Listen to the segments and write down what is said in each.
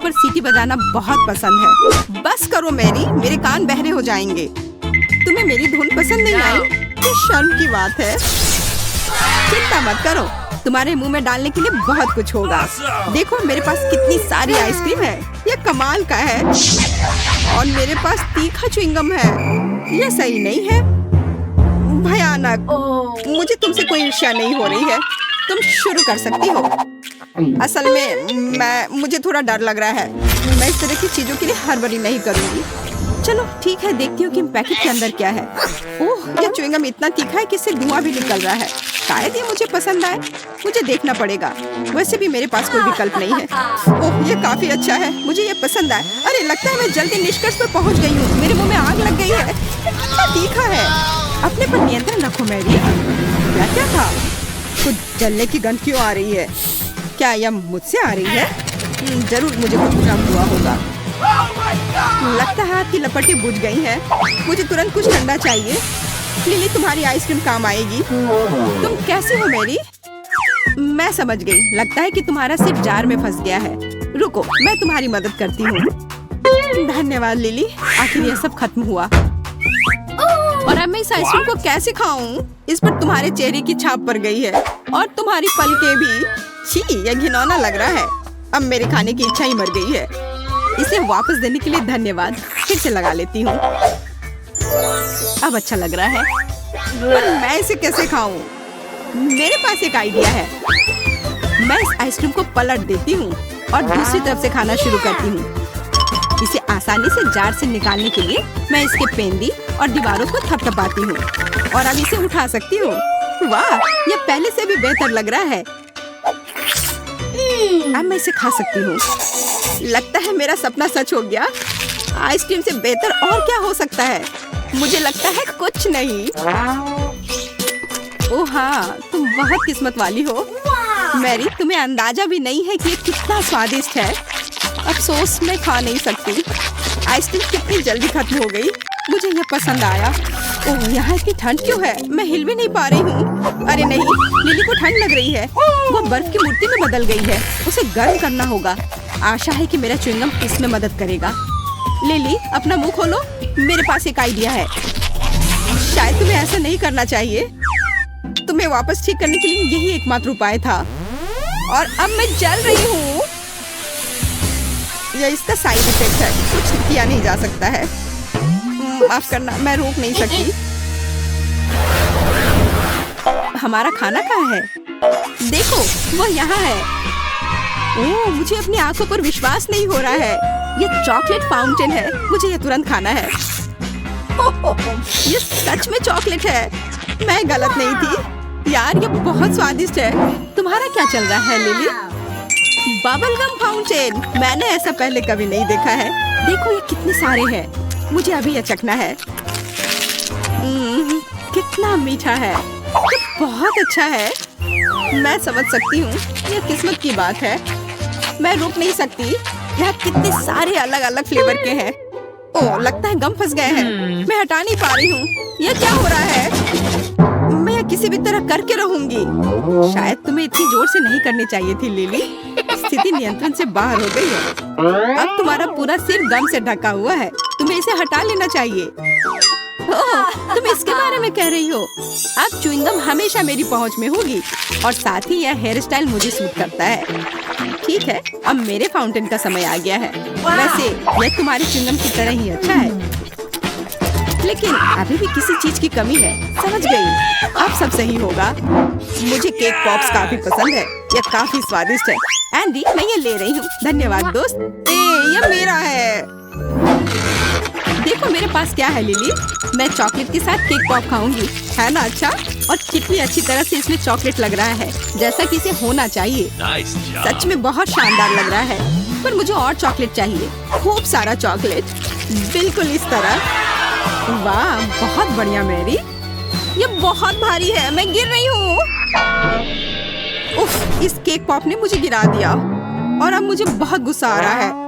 पर सीटी बजाना बहुत पसंद है। बस करो मैरी, मेरे कान बहरे हो जाएंगे। तुम्हें मेरी धुन पसंद नहीं आई? ये शर्म की बात है। चिंता मत करो, तुम्हारे मुंह में डालने के लिए बहुत कुछ होगा। देखो मेरे पास कितनी सारी आइसक्रीम है, ये कमाल का है। और मेरे पास तीखा च्युइंगम है, ये सही नहीं है, भयानक। मुझे तुमसे कोई ईर्ष्या नहीं हो रही है, तुम शुरू कर सकती हो। असल में मुझे थोड़ा डर लग रहा है। मैं इस तरह की चीजों के लिए हड़बड़ी नहीं करूंगी। चलो ठीक है, देखती हूँ कि पैकेट के अंदर क्या है। ओह, ये च्युइंगम इतना तीखा है कि इससे धुआं भी निकल रहा है। शायद ये मुझे पसंद आए, मुझे देखना पड़ेगा। वैसे भी मेरे पास कोई विकल्प नहीं है। ओह, ये काफी अच्छा है, मुझे ये पसंद आए। अरे लगता है मैं जल्दी निष्कर्ष पर पहुँच गई हूँ। मेरे मुंह में आग लग गई है, इतना तीखा है। अपने पर नियंत्रण रखो मैरी। क्या था? कुछ जलने की गंध क्यों आ रही है? क्या यह मुझसे आ रही है? जरूर मुझे कुछ भ्रम हुआ होगा। लगता है हाथ की लपटें बुझ गई हैं। मुझे तुरंत कुछ ठंडा चाहिए। लिली, तुम्हारी आइसक्रीम काम आएगी। तुम कैसी हो मैरी? मैं समझ गई, लगता है कि तुम्हारा सिर जार में फंस गया है। रुको, मैं तुम्हारी मदद करती हूँ। धन्यवाद लिली, आखिर यह सब खत्म हुआ। और अब मैं इस आइसक्रीम को कैसे खाऊं? इस पर तुम्हारे चेहरे की छाप पड़ गई है और तुम्हारी पलकें भी। छी, यह घिनौना लग रहा है। अब मेरे खाने की इच्छा ही मर गई है। इसे वापस देने के लिए धन्यवाद। फिर से लगा लेती हूँ। अब अच्छा लग रहा है, पर मैं इसे कैसे खाऊं? मेरे पास एक आइडिया है। मैं इस आइसक्रीम को पलट देती हूँ और दूसरी तरफ से खाना शुरू करती हूँ। इसे आसानी से जार से निकालने के लिए मैं इसके पेंदी और दीवारों को थपथपाती हूँ और अब इसे उठा सकती हूँ। वाह, यह पहले से भी बेहतर लग रहा है। अब मैं इसे खा सकती हूँ। लगता है मेरा सपना सच हो गया। आइसक्रीम से बेहतर और क्या हो सकता है? मुझे लगता है कुछ नहीं। ओह हाँ, तुम बहुत किस्मत वाली हो मैरी। तुम्हें अंदाजा भी नहीं है कि ये कितना स्वादिष्ट है। अफसोस मैं खा नहीं सकती। आइसक्रीम कितनी जल्दी खत्म हो गई। मुझे यह पसंद आया। ओह, यहाँ इतनी ठंड क्यों है? मैं हिल भी नहीं पा रही हूँ। अरे नहीं, लिली को ठंड लग रही है। वो बर्फ की मूर्ति में बदल गई है। उसे गर्म करना होगा। आशा है कि मेरा च्युइंगम इसमें मदद करेगा। लिली, अपना मुंह खोलो, मेरे पास एक आइडिया है। शायद तुम्हें ऐसा नहीं करना चाहिए। तुम्हें वापस ठीक करने के लिए यही एकमात्र उपाय था। और अब मैं जल रही हूँ। यह इसका साइड इफेक्ट है, कुछ किया नहीं जा सकता है। माफ करना, मैं रोक नहीं सकती। हमारा खाना कहाँ है? देखो, वह यहाँ है। ओह, मुझे अपनी आंखों पर विश्वास नहीं हो रहा है। ये चॉकलेट फाउंटेन है। मुझे ये तुरंत खाना है। ये सच में चॉकलेट है, मैं गलत नहीं थी। यार, ये बहुत स्वादिष्ट है। तुम्हारा क्या चल रहा है लिली? बबल गम फाउंटेन, मैंने ऐसा पहले कभी नहीं देखा है। देखो ये कितने सारे हैं। मुझे अभी ये चखना है। कितना मीठा है। ये बहुत अच्छा है। मैं समझ सकती हूँ, ये किस्मत की बात है। मैं रुक नहीं सकती। यहाँ कितने सारे अलग अलग फ्लेवर के हैं। ओह, लगता है गम फंस गए हैं। मैं हटा नहीं पा रही हूँ। ये क्या हो रहा है? मैं यह किसी भी तरह करके रहूंगी। शायद तुम्हें इतनी जोर से नहीं करनी चाहिए थी लिली। स्थिति नियंत्रण से बाहर हो गई है। अब तुम्हारा पूरा सिर गम से ढका हुआ है। तुम्हें इसे हटा लेना चाहिए। ओह, तुम इसके बारे में कह रही हो? अब च्युइंगम हमेशा मेरी पहुंच में होगी और साथ ही यह हेयर स्टाइल मुझे सूट करता है। ठीक है, अब मेरे फाउंटेन का समय आ गया है। वैसे यह तुम्हारे च्युइंगम की तरह ही अच्छा है, लेकिन अभी भी किसी चीज की कमी है। समझ गई, अब सब सही होगा। मुझे केक पॉप्स काफी पसंद है। यह काफी स्वादिष्ट है। एंडी, मैं ये ले रही हूँ। धन्यवाद दोस्त। ये मेरा है। देखो मेरे पास क्या है लिली। मैं चॉकलेट के साथ केक पॉप खाऊंगी, है ना अच्छा? और कितनी अच्छी तरह से इसमें चॉकलेट लग रहा है, जैसा कि इसे होना चाहिए। सच में बहुत शानदार लग रहा है, पर मुझे और चॉकलेट चाहिए। खूब सारा चॉकलेट, बिल्कुल इस तरह। वाह, बहुत बढ़िया मैरी। ये बहुत भारी है, मैं गिर रही हूँ। उफ, इस केक पॉप ने मुझे गिरा दिया और अब मुझे बहुत गुस्सा आ रहा है।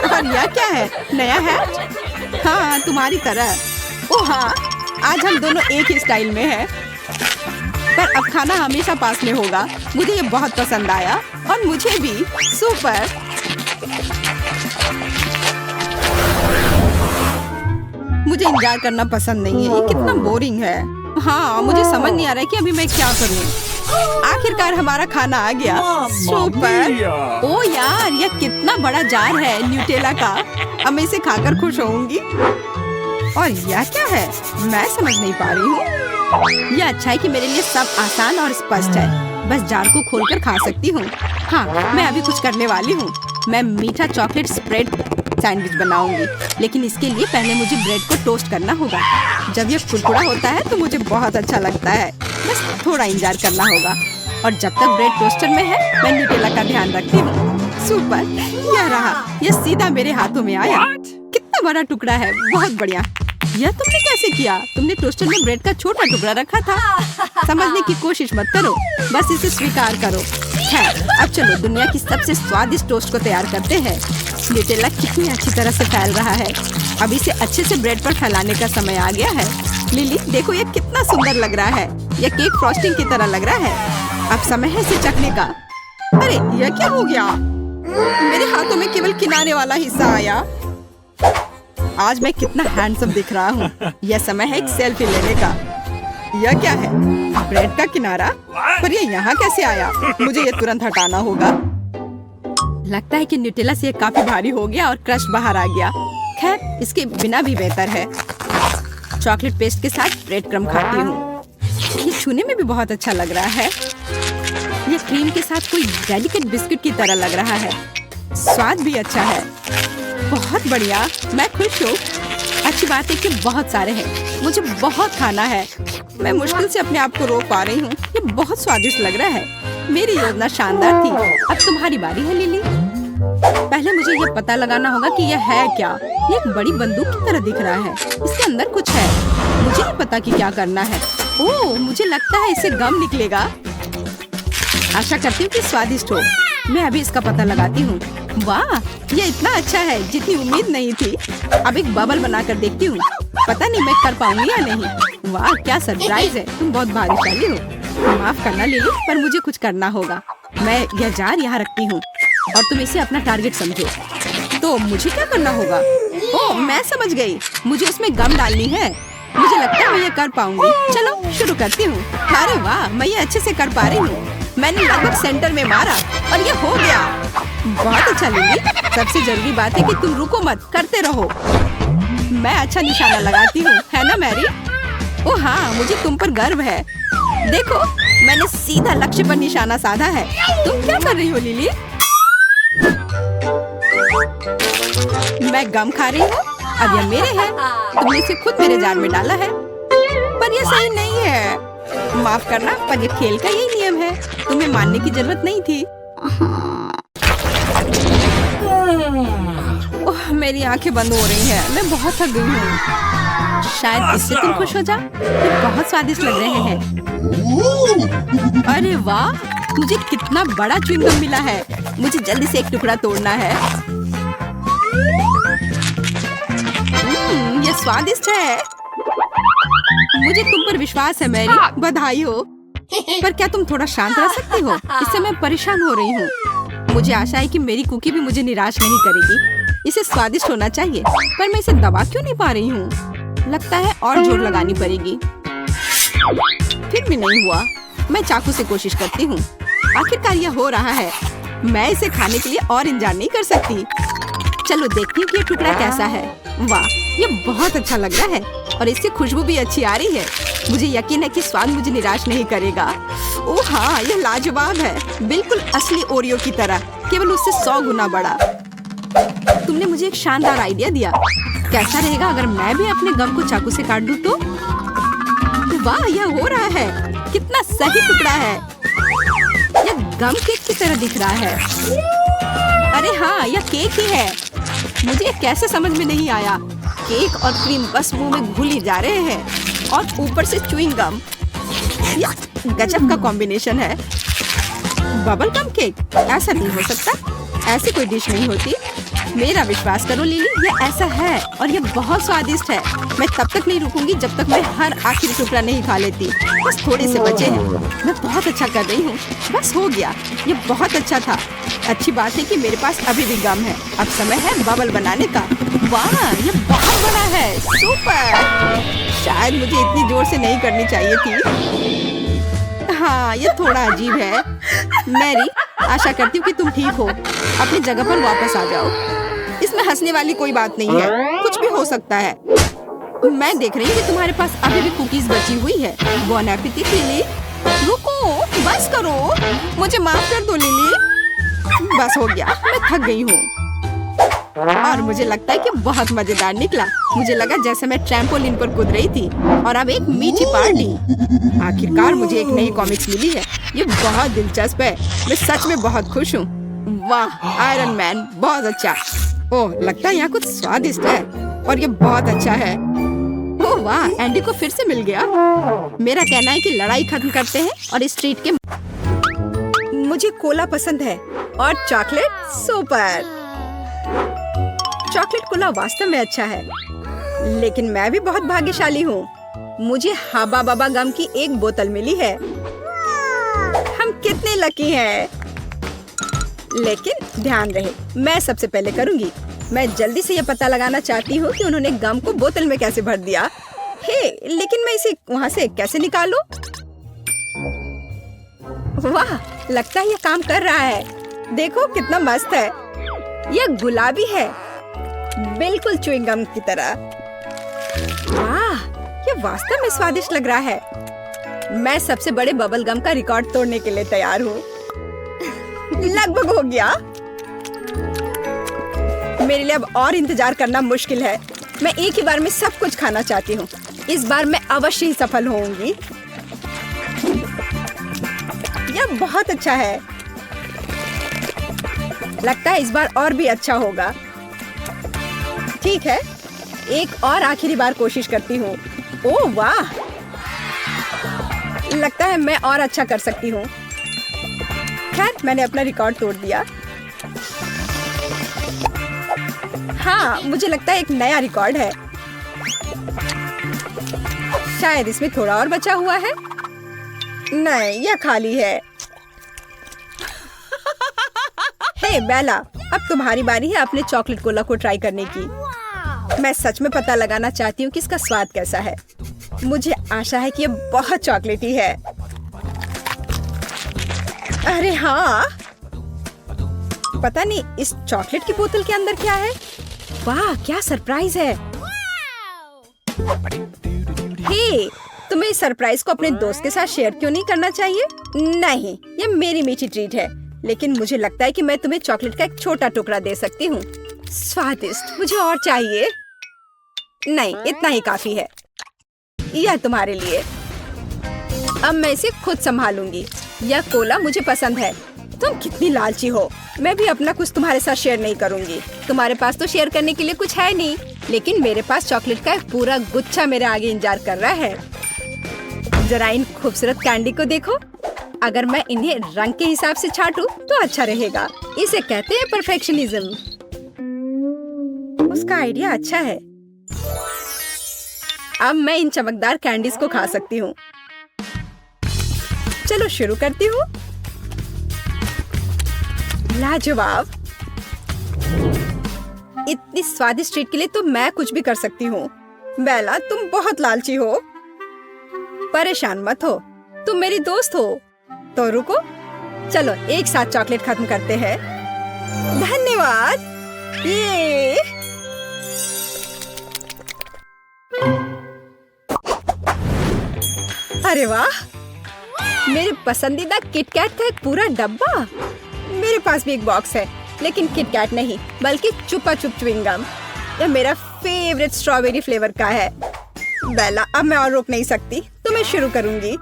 और यह क्या है? नया है? हाँ, तुम्हारी तरह। ओह हाँ, आज हम दोनों एक ही स्टाइल में हैं। पर अब खाना हमेशा पास में होगा। मुझे ये बहुत पसंद आया और मुझे भी। सुपर। मुझे इंतजार करना पसंद नहीं है, ये कितना बोरिंग है। हाँ, मुझे समझ नहीं आ रहा है कि अभी मैं क्या करूँ। आखिरकार हमारा खाना आ गया। सुपर। ओ यार, यह कितना बड़ा जार है न्यूटेला का। अब मैं इसे खाकर खुश होऊंगी। और यह क्या है, मैं समझ नहीं पा रही हूँ। यह अच्छा है कि मेरे लिए सब आसान और स्पष्ट है। बस जार को खोलकर खा सकती हूँ। हाँ, मैं अभी कुछ करने वाली हूँ। मैं मीठा चॉकलेट स्प्रेड सैंडविच बनाऊंगी, लेकिन इसके लिए पहले मुझे ब्रेड को टोस्ट करना होगा। जब यह कुरकुरा होता है तो मुझे बहुत अच्छा लगता है। बस थोड़ा इंतजार करना होगा। और जब तक ब्रेड टोस्टर में है, मैं न्यूटेला का ध्यान रखती हूँ। सुपर, यह रहा। यह सीधा मेरे हाथों में आया। कितना बड़ा टुकड़ा है, बहुत बढ़िया। यह तुमने कैसे किया? तुमने टोस्टर में ब्रेड का छोटा टुकड़ा रखा था। समझने की कोशिश मत करो, बस इसे स्वीकार करो। है, अब चलो दुनिया की सबसे स्वादिष्ट टोस्ट को तैयार करते हैं। न्यूटेला कितनी अच्छी तरह से फैल रहा है। अब इसे अच्छे से ब्रेड पर फैलाने का समय आ गया है। लिली, देखो यह कितना सुंदर लग रहा है। यह केक फ्रॉस्टिंग की तरह लग रहा है। अब समय है इसे चखने का। अरे, यह क्या हो गया? मेरे हाथों में केवल किनारे वाला हिस्सा आया। आज मैं कितना हैंडसम दिख रहा हूँ। यह समय है एक सेल्फी लेने का। यह क्या है? ब्रेड का किनारा? पर यह यहाँ कैसे आया? मुझे यह तुरंत हटाना होगा। लगता है कि न्यूटेला से काफी भारी हो गया और क्रश बाहर आ गया। खैर, इसके बिना भी बेहतर है। चॉकलेट पेस्ट के साथ ब्रेड क्रम्ब खाती हूँ। ये छूने में भी बहुत अच्छा लग रहा है। ये क्रीम के साथ कोई डेलिकेट बिस्किट की तरह लग रहा है। स्वाद भी अच्छा है। बहुत बढ़िया, मैं खुश हूँ। अच्छी बात है कि बहुत सारे हैं। मुझे बहुत खाना है। मैं मुश्किल से अपने आप को रोक पा रही हूँ। ये बहुत स्वादिष्ट लग रहा है। मेरी योजना शानदार थी। अब तुम्हारी बारी है लिली। पहले मुझे ये पता लगाना होगा कि यह है क्या। ये एक बड़ी बंदूक की तरह दिख रहा है। इसके अंदर कुछ है। मुझे नहीं पता कि क्या करना है। ओह, मुझे लगता है इससे गम निकलेगा। आशा करती हूँ कि स्वादिष्ट हो। मैं अभी इसका पता लगाती हूँ। वाह, ये इतना अच्छा है जितनी उम्मीद नहीं थी। अब एक बबल बनाकर देखती हूँ। पता नहीं मैं कर पाऊंगी या नहीं। वाह, क्या सरप्राइज है। तुम बहुत भाग्यशाली हो। माफ करना लिली, पर मुझे कुछ करना होगा। मैं यह जार यहाँ रखती हूँ और तुम इसे अपना टारगेट समझो। तो मुझे क्या करना होगा? ओह, मैं समझ गई। मुझे उसमें गम डालनी है। मुझे लगता है मैं ये कर पाऊंगी। चलो शुरू करती हूँ। अरे वाह, मैं ये अच्छे से कर पा रही हूँ। मैंने लगभग सेंटर में मारा और ये हो गया। बहुत अच्छा लिली। सबसे जरूरी बात है कि तुम रुको मत, करते रहो। मैं अच्छा निशाना लगाती हूँ, है ना मैरी? ओह हाँ, मुझे तुम पर गर्व है। देखो, मैंने सीधा लक्ष्य पर निशाना साधा है। तुम क्या कर रही हो लिली? मैं गम खा रही हूँ। अब यह मेरे हैं। तुमने इसे खुद मेरे जार में डाला है। पर यह सही नहीं है। माफ करना, पर यह खेल का यही नियम है। तुम्हें मानने की जरूरत नहीं थी। ओह, मेरी आंखें बंद हो रही हैं। मैं बहुत थक गई हूँ। शायद इससे तुम खुश हो जाओ। ये बहुत स्वादिष्ट लग रहे हैं। अरे वाह, मुझे कितना बड़ा च्युइंगम मिला है। मुझे जल्दी से एक टुकड़ा तोड़ना है। ये स्वादिष्ट है। मुझे तुम पर विश्वास है मैरी। बधाई हो। पर क्या तुम थोड़ा शांत रह सकती हो? इससे मैं परेशान हो रही हूँ। मुझे आशा है कि मेरी कुकी भी मुझे निराश नहीं करेगी। इसे स्वादिष्ट होना चाहिए, पर मैं इसे दबा क्यों नहीं पा रही हूँ? लगता है और जोर लगानी पड़ेगी। फिर भी नहीं हुआ। मैं चाकू से कोशिश करती हूँ। आखिरकार यह हो रहा है। मैं इसे खाने के लिए और इंतजार नहीं कर सकती। चलो देखती हूँ कि ये टुकड़ा कैसा है। वाह, ये बहुत अच्छा लग रहा है और इससे खुशबू भी अच्छी आ रही है। मुझे यकीन है कि स्वाद मुझे निराश नहीं करेगा। ओह हाँ, यह लाजवाब है। बिल्कुल असली ओरियो की तरह, केवल उससे 100 गुना बड़ा। तुमने मुझे एक शानदार आइडिया दिया। कैसा रहेगा अगर मैं भी अपने गम को चाकू से काट दूं तो? वाह, यह हो रहा है। कितना सही टुकड़ा है। यह गम केक की तरह दिख रहा है। अरे हाँ, यह केक ही है। मुझे कैसे समझ में नहीं आया। केक और क्रीम बस मुंह में घुली जा रहे हैं और ऊपर से च्युइंग गम। यह गजब का कॉम्बिनेशन है। Bubble gum cake? ऐसा नहीं हो सकता। ऐसी कोई डिश नहीं होती। मेरा विश्वास करो लिली, ये ऐसा है और ये बहुत स्वादिष्ट है। मैं तब तक नहीं रुकूंगी जब तक मैं हर आखिरी टुकड़ा नहीं खा लेती। बस थोड़े से बचे हैं। मैं बहुत अच्छा कर रही हूँ। बस हो गया। ये बहुत अच्छा था। अच्छी बात है कि मेरे पास अभी भी गम है। अब समय है बबल बनाने का। वाह, ये बहुत बड़ा है। सुपर। शायद मुझे इतनी जोर से नहीं करनी चाहिए थी। हाँ, ये थोड़ा अजीब है। मैरी, आशा करती हूँ कि तुम ठीक हो। अपनी जगह पर वापस आ जाओ। इसमें हंसने वाली कोई बात नहीं है। कुछ भी हो सकता है। मैं देख रही हूँ कि तुम्हारे पास अभी भी कुकीज बची हुई है। बॉन एपेटिट लिली। रुको, बस करो। मुझे माफ कर दो लिली। बस हो गया, मैं थक गई हूँ। और मुझे लगता है कि बहुत मजेदार निकला। मुझे लगा जैसे मैं ट्रैम्पोलिन पर कूद रही थी। और अब एक मीठी पार्टी। आखिरकार मुझे एक नई कॉमिक्स मिली है। ये बहुत दिलचस्प है। मैं सच में बहुत खुश हूँ। वाह, आयरन मैन, बहुत अच्छा। ओह, लगता है यहाँ कुछ स्वादिष्ट है और ये बहुत अच्छा है। ओह वाह, एंडी को फिर से मिल गया। मेरा कहना है कि लड़ाई खत्म करते हैं और इस ट्रीट के। मुझे कोला पसंद है और चॉकलेट सुपर। चॉकलेट कोला वास्तव में अच्छा है, लेकिन मैं भी बहुत भाग्यशाली हूँ। मुझे हाबा बाबा गम की एक बोतल मिली है। हम कितने लकी हैं। लेकिन ध्यान रहे, मैं सबसे पहले करूँगी। मैं जल्दी से ये पता लगाना चाहती हूँ कि उन्होंने गम को बोतल में कैसे भर दिया। हे, लेकिन मैं इसे वहाँ से कैसे निकालूं? वाह, लगता है ये काम कर रहा है। देखो कितना मस्त है। यह गुलाबी है, बिल्कुल च्युइंग गम की तरह। वाह, ये वास्तव में स्वादिष्ट लग रहा है। मैं सबसे बड़े बबल गम का रिकॉर्ड तोड़ने के लिए तैयार हूँ। लगभग हो गया। मेरे लिए अब और इंतजार करना मुश्किल है। मैं एक ही बार में सब कुछ खाना चाहती हूँ। इस बार मैं अवश्य ही सफल होऊंगी। यह बहुत अच्छा है। लगता है इस बार और भी अच्छा होगा। ठीक है, एक और आखिरी बार कोशिश करती हूँ। ओह वाह, लगता है मैं और अच्छा कर सकती हूँ। खैर, मैंने अपना रिकॉर्ड तोड़ दिया। हाँ, मुझे लगता है एक नया रिकॉर्ड है। शायद इसमें थोड़ा और बचा हुआ है। नहीं, यह खाली है। हे बेला, अब तुम्हारी बारी है अपने चॉकलेट कोला को ट्राई करने की। मैं सच में पता लगाना चाहती हूँ कि इसका स्वाद कैसा है। मुझे आशा है कि यह बहुत चॉकलेटी है। अरे हाँ, पता नहीं इस चॉकलेट की बोतल के अंदर क्या है। वाह, क्या सरप्राइज है। हे, तुम्हें इस सरप्राइज को अपने दोस्त के साथ शेयर क्यों नहीं करना चाहिए? नहीं, ये मेरी मीठी ट्रीट है, लेकिन मुझे लगता है कि मैं तुम्हें चॉकलेट का एक छोटा टुकड़ा दे सकती हूँ। स्वादिष्ट, मुझे और चाहिए। नहीं, इतना ही काफी है। यह तुम्हारे लिए। अब मैं इसे खुद संभालूंगी। यह कोला मुझे पसंद है। तुम कितनी लालची हो। मैं भी अपना कुछ तुम्हारे साथ शेयर नहीं करूंगी। तुम्हारे पास तो शेयर करने के लिए कुछ है नहीं, लेकिन मेरे पास चॉकलेट का एक पूरा गुच्छा मेरे आगे इंतजार कर रहा है। जरा इन खूबसूरत कैंडी को देखो। अगर मैं इन्हें रंग के हिसाब से छांटूं तो अच्छा रहेगा। इसे कहते हैं परफेक्शनिज्म। उसका आइडिया अच्छा है। अब मैं इन चमकदार कैंडीज को खा सकती हूँ। चलो शुरू करती हूँ। लाजवाब। इतनी स्वादिष्ट ट्रीट के लिए तो मैं कुछ भी कर सकती हूँ। बेला, तुम बहुत लालची हो। परेशान मत हो, तुम मेरी दोस्त हो। तो रुको, चलो एक साथ चॉकलेट खत्म करते हैं। धन्यवाद। ये अरे वाह, मेरे पसंदीदा किटकैट का एक पूरा डब्बा। मेरे पास भी एक बॉक्स है, लेकिन किटकैट नहीं बल्कि चुपा चुप च्युइंग गम। यह मेरा फेवरेट स्ट्रॉबेरी फ्लेवर का है। बेला, अब मैं और रोक नहीं सकती, तो मैं शुरू करूंगी।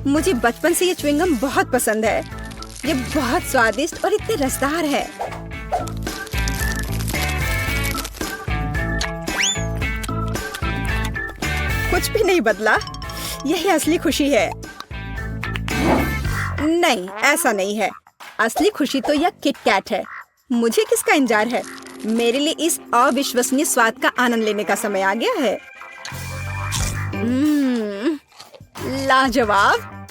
मुझे बचपन से ये च्युइंग गम बहुत पसंद है। ये बहुत स्वादिष्ट और इतने रसदार है। कुछ भी नहीं बदला। यही असली खुशी है। नहीं, ऐसा नहीं है। असली खुशी तो यह किटकैट है। मुझे किसका इंतजार है? मेरे लिए इस अविश्वसनीय स्वाद का आनंद लेने का समय आ गया है। लाजवाब।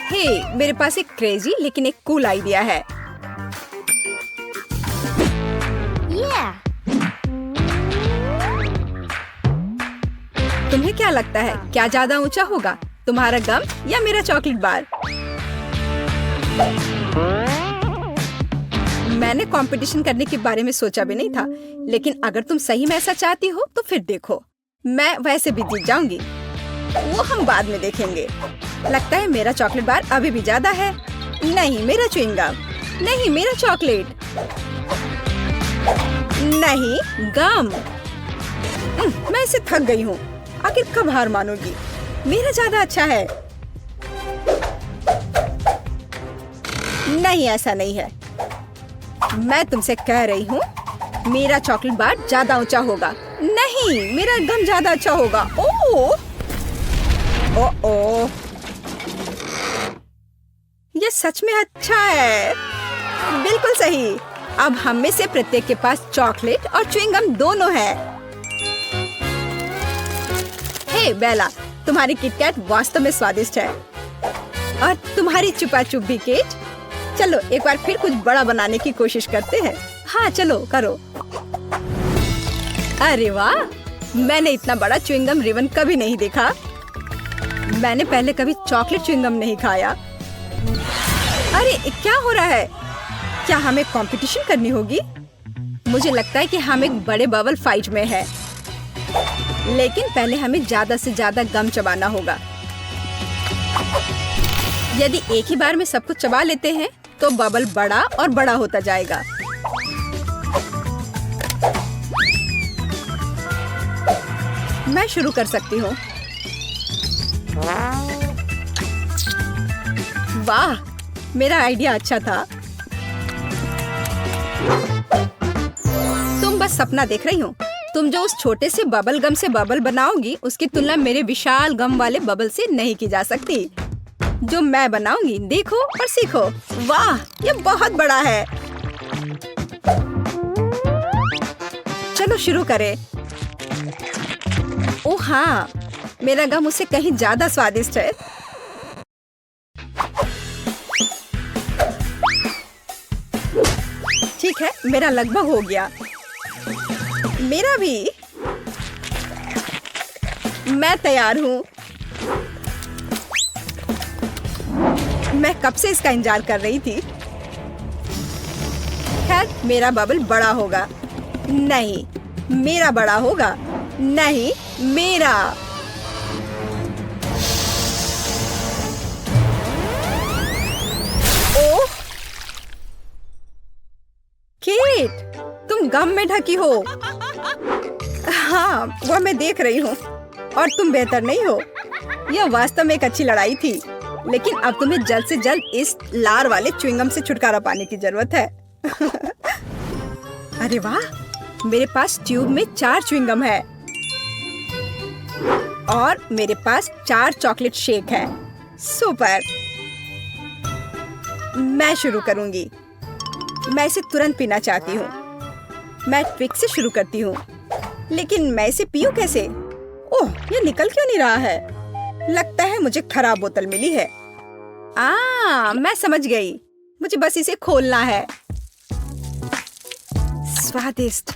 हे, मेरे पास एक क्रेजी लेकिन एक कूल आइडिया है। तुम्हें क्या लगता है, क्या ज्यादा ऊंचा होगा, तुम्हारा गम या मेरा चॉकलेट बार? मैंने कंपटीशन करने के बारे में सोचा भी नहीं था, लेकिन अगर तुम सही में ऐसा चाहती हो तो फिर देखो, मैं वैसे भी जीत जाऊंगी। वो हम बाद में देखेंगे। लगता है मेरा चॉकलेट बार अभी भी ज्यादा है। नहीं, मेरा च्युइंगम। नहीं, मेरा चॉकलेट। नहीं, गम। मैं इसे थक गई हूँ। आखिर कब हार मानोगी? मेरा ज्यादा अच्छा है। नहीं, ऐसा नहीं है। मैं तुमसे कह रही हूँ, मेरा चॉकलेट बार ज्यादा ऊंचा होगा। नहीं, मेरा गम ज्यादा अच्छा होगा। ओह, ओह, ये सच में अच्छा है। बिल्कुल सही। अब हम में से प्रत्येक के पास चॉकलेट और च्युइंगम दोनों है। हे बेला, तुम्हारी किटकैट वास्तव में स्वादिष्ट है। और तुम्हारी छुपा छुप भी केट। चलो एक बार फिर कुछ बड़ा बनाने की कोशिश करते हैं। हाँ चलो करो। अरे वाह, मैंने इतना बड़ा च्युइंगम रिबन कभी नहीं देखा। मैंने पहले कभी चॉकलेट च्युइंगम नहीं खाया। अरे क्या हो रहा है? क्या हमें कंपटीशन करनी होगी? मुझे लगता है कि हम एक बड़े बबल फाइट में हैं। लेकिन पहले हमें ज्यादा से ज्यादा गम चबाना होगा। यदि एक ही बार में सब कुछ चबा लेते हैं तो बबल बड़ा और बड़ा होता जाएगा। मैं शुरू कर सकती हूँ। वाह, मेरा आइडिया अच्छा था। तुम बस सपना देख रही हो। तुम जो उस छोटे से बबल गम से बबल बनाओगी, उसकी तुलना मेरे विशाल गम वाले बबल से नहीं की जा सकती। जो मैं बनाऊंगी, देखो और सीखो। वाह, ये बहुत बड़ा है। चलो शुरू करें। ओह हाँ, मेरा गम उससे कहीं ज्यादा स्वादिष्ट है। ठीक है, मेरा लगभग हो गया। मेरा भी। मैं तैयार हूँ। मैं कब से इसका इंतजार कर रही थी। खैर, मेरा बबल बड़ा होगा। नहीं, मेरा बड़ा होगा। नहीं, मेरा। ओह, केट, तुम गम में ढकी हो। हाँ, वह मैं देख रही हूँ। और तुम बेहतर नहीं हो। यह वास्तव में एक अच्छी लड़ाई थी, लेकिन अब तुम्हें जल्द से जल्द इस लार वाले च्युइंगम से छुटकारा पाने की जरूरत है। अरे वाह, मेरे पास ट्यूब में 4 च्युइंगम है और मेरे पास 4 चॉकलेट शेक है। सुपर। मैं शुरू करूंगी। मैं इसे तुरंत पीना चाहती हूँ। मैं ट्विक्स से शुरू करती हूँ, लेकिन मैं इसे पीऊँ कैसे? ओह, ये निकल क्यों नहीं रहा है? लगता है मुझे खराब बोतल मिली है। मैं समझ गई। मुझे बस इसे खोलना है। स्वादिष्ट,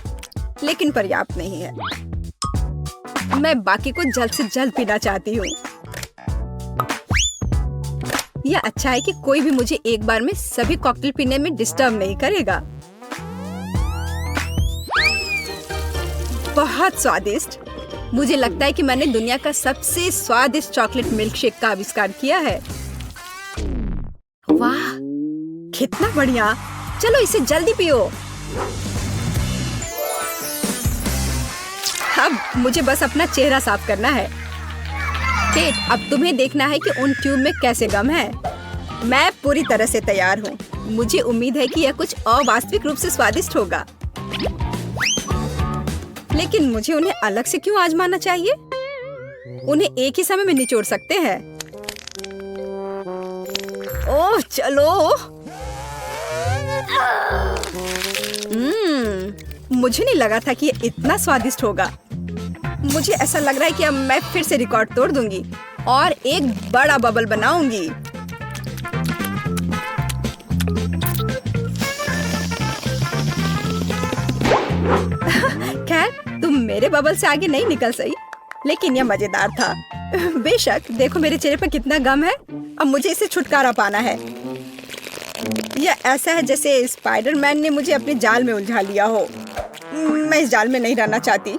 लेकिन पर्याप्त नहीं है। मैं बाकी को जल्द से जल्द पीना चाहती हूँ। यह अच्छा है कि कोई भी मुझे एक बार में सभी कॉकटेल पीने में डिस्टर्ब नहीं करेगा। बहुत स्वादिष्ट। मुझे लगता है कि मैंने दुनिया का सबसे स्वादिष्ट चॉकलेट मिल्क शेक का आविष्कार किया है। वाह, कितना बढ़िया। चलो इसे जल्दी पियो। अब मुझे बस अपना चेहरा साफ करना है। केट, अब तुम्हें देखना है कि उन ट्यूब में कैसे गम है। मैं पूरी तरह से तैयार हूँ। मुझे उम्मीद है कि यह कुछ अवास्तविक रूप से स्वादिष्ट होगा, लेकिन मुझे उन्हें अलग से क्यों आजमाना चाहिए? उन्हें एक ही समय में निचोड़ सकते हैं। ओह चलो। मुझे नहीं लगा था कि ये इतना स्वादिष्ट होगा। मुझे ऐसा लग रहा है कि अब मैं फिर से रिकॉर्ड तोड़ दूंगी और एक बड़ा बबल बनाऊंगी। खैर, तुम मेरे बबल से आगे नहीं निकल सही, लेकिन यह मजेदार था। बेशक, देखो मेरे चेहरे पर कितना गम है। अब मुझे इसे छुटकारा पाना है। यह ऐसा है जैसे स्पाइडरमैन ने मुझे अपने जाल में उलझा लिया हो। मैं इस जाल में नहीं रहना चाहती।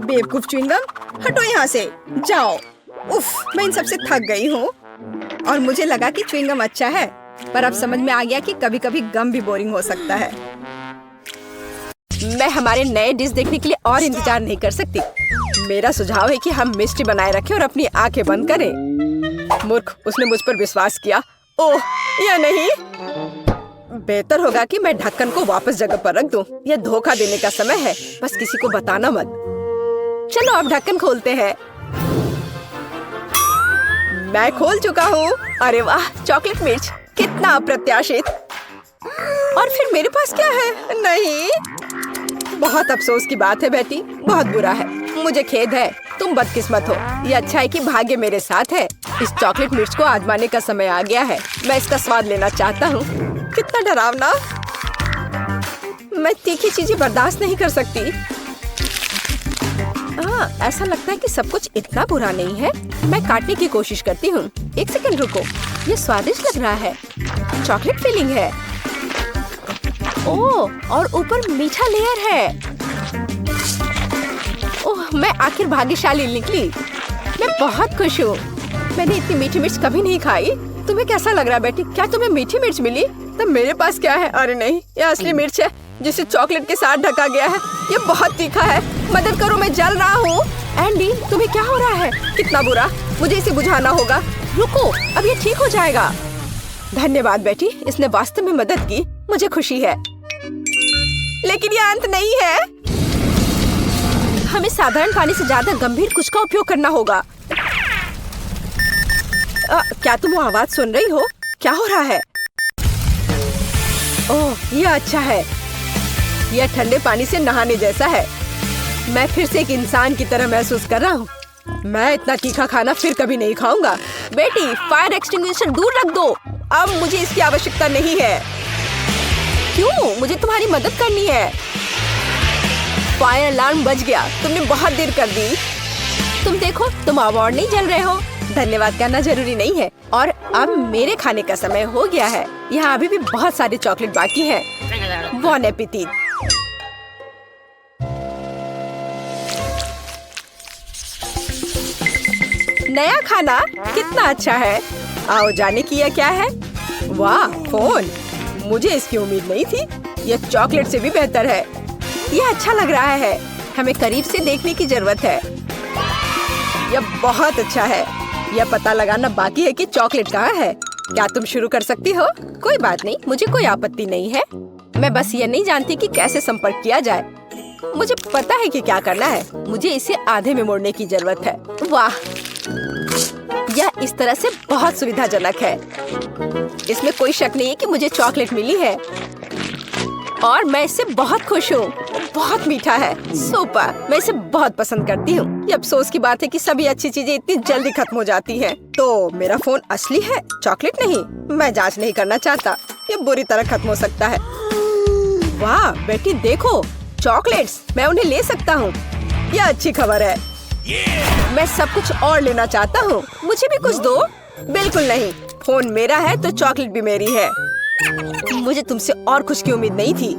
बेवकूफ च्युइंगम, हटो यहाँ से, जाओ। उफ, मैं इन सबसे थक गई हूँ। और मुझे लगा कि च्युइंगम अच्छा है, पर अब समझ में आ गया कि कभी-कभी गम भी बोरिंग हो सकता है। मैं हमारे नए डिश देखने के लिए और इंतजार नहीं कर सकती। मेरा सुझाव है कि हम मिस्ट्री बनाए रखें और अपनी आंखें बंद करें। मूर्ख, उसने मुझ पर विश्वास किया। ओह, या नहीं। बेहतर होगा कि मैं ढक्कन को वापस जगह पर रख दूं। यह धोखा देने का समय है, बस किसी को बताना मत। चलो अब ढक्कन खोलते हैं। मैं खोल चुका हूँ। अरे वाह, चॉकलेट मिर्च, कितना अप्रत्याशित। और फिर मेरे पास क्या है? नहीं, बहुत अफसोस की बात है बेटी, बहुत बुरा है। मुझे खेद है, तुम बदकिस्मत हो। ये अच्छा है कि भाग्य मेरे साथ है। इस चॉकलेट मिर्च को आजमाने का समय आ गया है। मैं इसका स्वाद लेना चाहता हूँ। कितना डरावना। मैं तीखी चीजें बर्दाश्त नहीं कर सकती। ऐसा लगता है कि सब कुछ इतना बुरा नहीं है। मैं काटने की कोशिश करती हूँ। एक सेकंड रुको, ये स्वादिष्ट लग रहा है। चॉकलेट फिलिंग है। ओह, और ऊपर मीठा लेयर है। ओह, मैं आखिर भाग्यशाली निकली। मैं बहुत खुश हूँ। मैंने इतनी मीठी मिर्च कभी नहीं खाई। तुम्हें कैसा लग रहा है बेटी? क्या तुम्हें मीठी मिर्च मिली? तब मेरे पास क्या है? अरे नहीं, यह असली मिर्च है जिसे चॉकलेट के साथ ढका गया है। ये बहुत तीखा है। मदद करो, मैं जल रहा हूँ। एंडी, तुम्हें क्या हो रहा है? कितना बुरा। मुझे इसे बुझाना होगा। रुको, अब ये ठीक हो जाएगा। धन्यवाद बेटी, इसने वास्तव में मदद की। मुझे खुशी है, लेकिन यह अंत नहीं है। हमें साधारण पानी से ज्यादा गंभीर कुछ का उपयोग करना होगा। क्या तुम वो आवाज सुन रही हो? क्या हो रहा है? ओह, यह अच्छा है। यह ठंडे पानी से नहाने जैसा है। मैं फिर से एक इंसान की तरह महसूस कर रहा हूँ। मैं इतना तीखा खाना फिर कभी नहीं खाऊंगा। बेटी, फायर एक्सटिंग्विशर दूर रख दो। अब मुझे इसकी आवश्यकता नहीं है। क्यों? मुझे तुम्हारी मदद करनी है। फायर अलार्म बज गया। तुमने बहुत देर कर दी। तुम देखो, तुम अवार्ड नहीं जल रहे हो। धन्यवाद करना जरूरी नहीं है। और अब मेरे खाने का समय हो गया है। यहाँ अभी भी बहुत सारे चॉकलेट बाकी हैं। बॉन एपेटिट। नया खाना कितना अच्छा है। आओ जाने की यह क्या है। वाह, फोन। मुझे इसकी उम्मीद नहीं थी। यह चॉकलेट से भी बेहतर है। यह अच्छा लग रहा है। हमें करीब से देखने की जरूरत है। यह बहुत अच्छा है। यह पता लगाना बाकी है कि चॉकलेट कहाँ है। क्या तुम शुरू कर सकती हो? कोई बात नहीं, मुझे कोई आपत्ति नहीं है। मैं बस ये नहीं जानती कि कैसे संपर्क किया जाए। मुझे पता है कि क्या करना है। मुझे इसे आधे में मोड़ने की जरूरत है। वाह, यह इस तरह से बहुत सुविधाजनक है। इसमें कोई शक नहीं है कि मुझे चॉकलेट मिली है और मैं इससे बहुत खुश हूँ। बहुत मीठा है। सुपर, मैं इसे बहुत पसंद करती हूँ। ये अफसोस की बात है कि सभी अच्छी चीजें इतनी जल्दी खत्म हो जाती हैं। तो मेरा फोन असली है, चॉकलेट नहीं। मैं जांच नहीं करना चाहता। ये बुरी तरह खत्म हो सकता है। वाह बेटी, देखो चॉकलेट्स। मैं उन्हें ले सकता हूँ। यह अच्छी खबर है। मैं सब कुछ और लेना चाहता हूँ। मुझे भी कुछ दो। बिल्कुल नहीं, फोन मेरा है तो चॉकलेट भी मेरी है। मुझे तुमसे और कुछ की उम्मीद नहीं थी।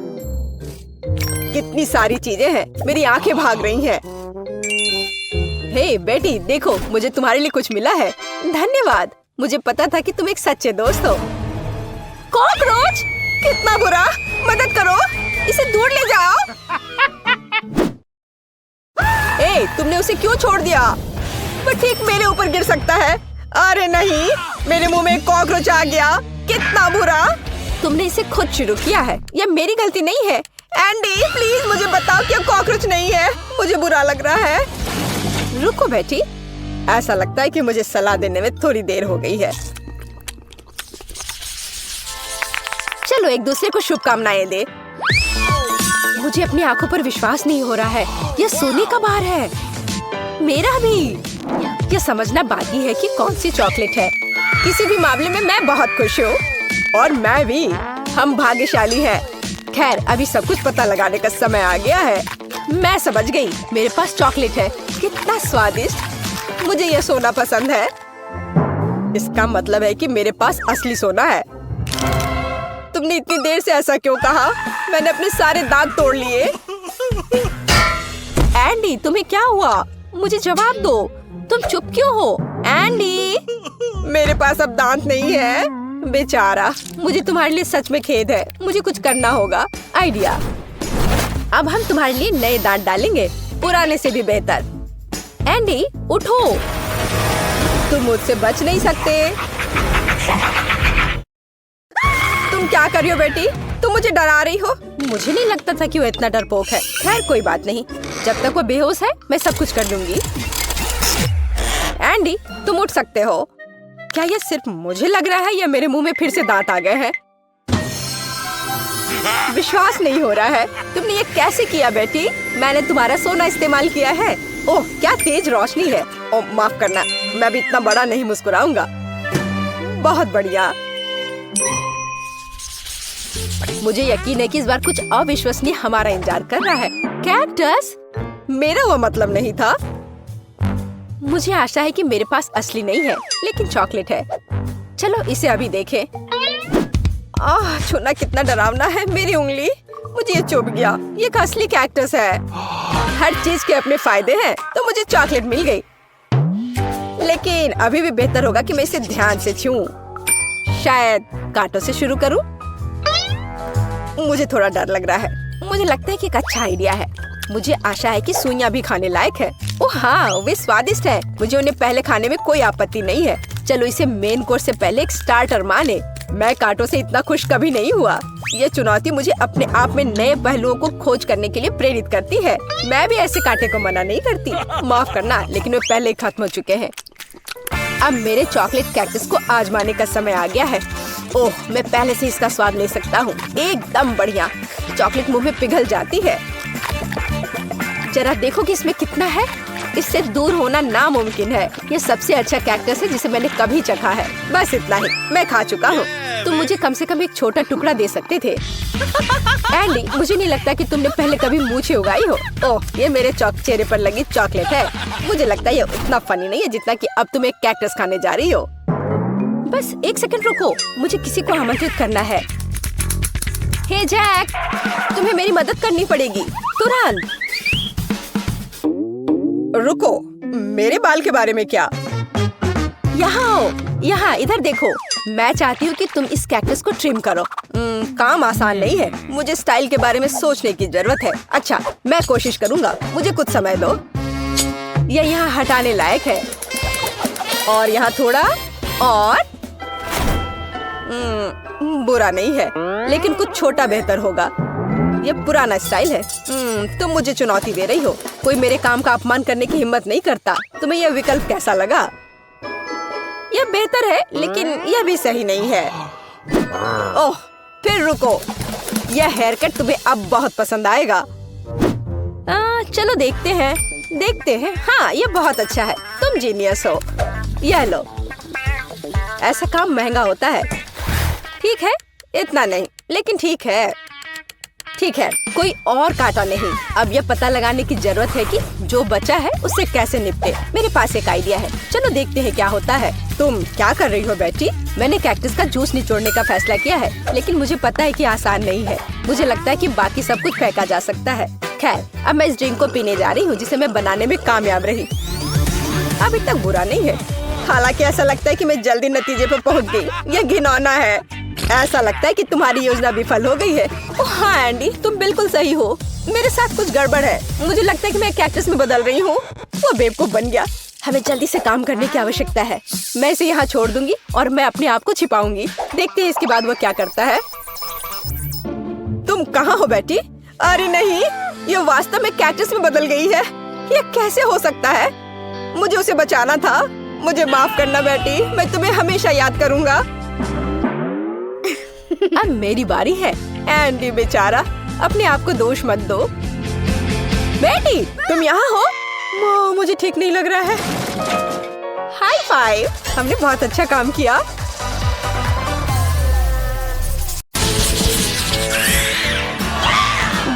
कितनी सारी चीजें हैं। मेरी आंखें भाग रही हैं। हे बेटी, देखो मुझे तुम्हारे लिए कुछ मिला है। धन्यवाद। मुझे पता था कि तुम एक सच्चे दोस्त हो। कॉकरोच, कितना बुरा। मदद करो, इसे दूर ले जाओ। ए, तुमने उसे क्यों छोड़ दिया? वो ठीक मेरे ऊपर गिर सकता है। अरे नहीं, मेरे मुंह में एक कॉकरोच आ गया। कितना बुरा। तुमने इसे खुद शुरू किया है। यह मेरी गलती नहीं है। एंडी, प्लीज मुझे बताओ कि यह कॉकरोच नहीं है। मुझे बुरा लग रहा है। रुको बेटी, ऐसा लगता है कि मुझे सलाह देने में थोड़ी देर हो गई है। चलो एक दूसरे को शुभकामनाएं दे। मुझे अपनी आंखों पर विश्वास नहीं हो रहा है। यह सोने का बार है। मेरा भी। यह समझना बाकी है कि कौन सी चॉकलेट है। किसी भी मामले में मैं बहुत खुश हूँ। और मैं भी। हम भाग्यशाली हैं। खैर, अभी सब कुछ पता लगाने का समय आ गया है। मैं समझ गई। मेरे पास चॉकलेट है। कितना स्वादिष्ट। मुझे यह सोना पसंद है। इसका मतलब है कि मेरे पास असली सोना है। तुमने इतनी देर से ऐसा क्यों कहा? मैंने अपने सारे दांत तोड़ लिए। एंडी, तुम्हें क्या हुआ? मुझे जवाब दो। तुम चुप क्यों हो? एंडी, मेरे पास अब दांत नहीं है। बेचारा, मुझे तुम्हारे लिए सच में खेद है। मुझे कुछ करना होगा। आइडिया। अब हम तुम्हारे लिए नए दांत डालेंगे, पुराने से भी बेहतर। एंडी, उठो। तुम मुझसे बच नहीं सकते। तुम क्या कर रही हो बेटी? तुम मुझे डरा रही हो। मुझे नहीं लगता था कि वो इतना डरपोक है। खैर, कोई बात नहीं। जब तक वो बेहोश है, मैं सब कुछ कर लूंगी। एंडी, तुम उठ सकते हो। क्या ये सिर्फ मुझे लग रहा है या मेरे मुंह में फिर से दांत आ गए हैं? विश्वास नहीं हो रहा है। तुमने ये कैसे किया बेटी? मैंने तुम्हारा सोना इस्तेमाल किया है। ओह, क्या तेज रोशनी है। ओह, माफ करना, मैं भी इतना बड़ा नहीं मुस्कुराऊंगा। बहुत बढ़िया। मुझे यकीन है कि इस बार कुछ अविश्वसनीय हमारा इंतजार कर रहा है। कैक्टस? मेरा वो मतलब नहीं था। मुझे आशा है कि मेरे पास असली नहीं है, लेकिन चॉकलेट है। चलो इसे अभी देखें। छूना कितना डरावना है। मेरी उंगली, मुझे ये चुभ गया। ये एक असली कैक्टस है। हर चीज के अपने फायदे हैं, तो मुझे चॉकलेट मिल गई। लेकिन अभी भी बेहतर होगा कि मैं इसे ध्यान से छूऊं। शायद कांटों से शुरू करूं। मुझे थोड़ा डर लग रहा है। मुझे लगता है कि एक अच्छा आइडिया है। मुझे आशा है कि सुइयां भी खाने लायक है। ओह हाँ, वे स्वादिष्ट है। मुझे उन्हें पहले खाने में कोई आपत्ति नहीं है। चलो इसे मेन कोर्स से पहले एक स्टार्टर माने। मैं कांटों से इतना खुश कभी नहीं हुआ। ये चुनौती मुझे अपने आप में नए पहलुओं को खोज करने के लिए प्रेरित करती है। मैं भी ऐसे कांटे को मना नहीं करती। माफ करना, लेकिन वे पहले ही खत्म हो चुके हैं। अब मेरे चॉकलेट कैक्टस को आजमाने का समय आ गया है। ओह, मैं पहले से इसका स्वाद ले सकता हूँ। एकदम बढ़िया। चॉकलेट मुंह में पिघल जाती है। जरा देखो कि इसमें कितना है। इससे दूर होना नामुमकिन है। ये सबसे अच्छा कैक्टस है जिसे मैंने कभी चखा है। बस इतना ही, मैं खा चुका हूँ। तुम मुझे कम से कम एक छोटा टुकड़ा दे सकते थे। एंडी, मुझे नहीं लगता कि तुमने पहले कभी मूछें उगाई हो। ओह, ये मेरे चेहरे पर लगी चॉकलेट है। मुझे लगता है ये उतना फनी नहीं है जितना कि अब तुम एक कैक्टस खाने जा रही हो। बस एक सेकंड रुको, मुझे किसी को आमंत्रित करना है। हे जैक, तुम्हें मेरी मदद करनी पड़ेगी तुरंत। रुको, मेरे बाल के बारे में क्या? यहाँ आओ, यहाँ इधर देखो। मैं चाहती हूँ कि तुम इस कैक्टस को ट्रिम करो। काम आसान नहीं है। मुझे स्टाइल के बारे में सोचने की जरूरत है। अच्छा, मैं कोशिश करूँगा। मुझे कुछ समय दो। यह यहाँ हटाने लायक है। और यहाँ थोड़ा और। बुरा नहीं है, लेकिन कुछ छोटा बेहतर होगा। ये पुराना स्टाइल है। तुम मुझे चुनौती दे रही हो। कोई मेरे काम का अपमान करने की हिम्मत नहीं करता। तुम्हें यह विकल्प कैसा लगा? यह बेहतर है, लेकिन यह भी सही नहीं है। ओह, फिर रुको। यह हेयर कट तुम्हें अब बहुत पसंद आएगा। चलो देखते हैं। हाँ, यह बहुत अच्छा है। तुम जीनियस हो। यह लो। ऐसा काम महंगा होता है। ठीक है, इतना नहीं, लेकिन ठीक है। कोई और कांटा नहीं। अब यह पता लगाने की जरूरत है कि जो बचा है उससे कैसे निपटे। मेरे पास एक आइडिया है। चलो देखते हैं क्या होता है। तुम क्या कर रही हो बेटी? मैंने कैक्टस का जूस निचोड़ने का फैसला किया है, लेकिन मुझे पता है कि आसान नहीं है। मुझे लगता है कि बाकी सब कुछ फेंका जा सकता है। खैर, अब मैं इस ड्रिंक को पीने जा रही हूँ जिसे मैं बनाने में कामयाब रही। अभी तक बुरा नहीं है। हालांकि ऐसा लगता है कि मैं जल्दी नतीजे पर पहुँच गई। यह घिनौना है। ऐसा लगता है कि तुम्हारी योजना विफल हो गई है। ओह हाँ एंडी, तुम बिल्कुल सही हो। मेरे साथ कुछ गड़बड़ है। मुझे लगता है कि मैं कैक्टस में बदल रही हूँ। वो बेवकूफ बन गया। हमें जल्दी से काम करने की आवश्यकता है। मैं इसे यहाँ छोड़ दूंगी और मैं अपने आप को छिपाऊंगी। देखते हैं इसके बाद वो क्या करता है। तुम कहाँ हो बेटी? अरे नहीं, ये वास्तव में कैक्टस में बदल गई है। ये कैसे हो सकता है? मुझे उसे बचाना था। मुझे माफ करना बेटी, मैं तुम्हें हमेशा याद करूंगा। अब मेरी बारी है। एंडी बेचारा, अपने आप को दोष मत दो। बेटी, तुम यहाँ हो? मुझे ठीक नहीं लग रहा है। हाई फाइव, हमने बहुत अच्छा काम किया।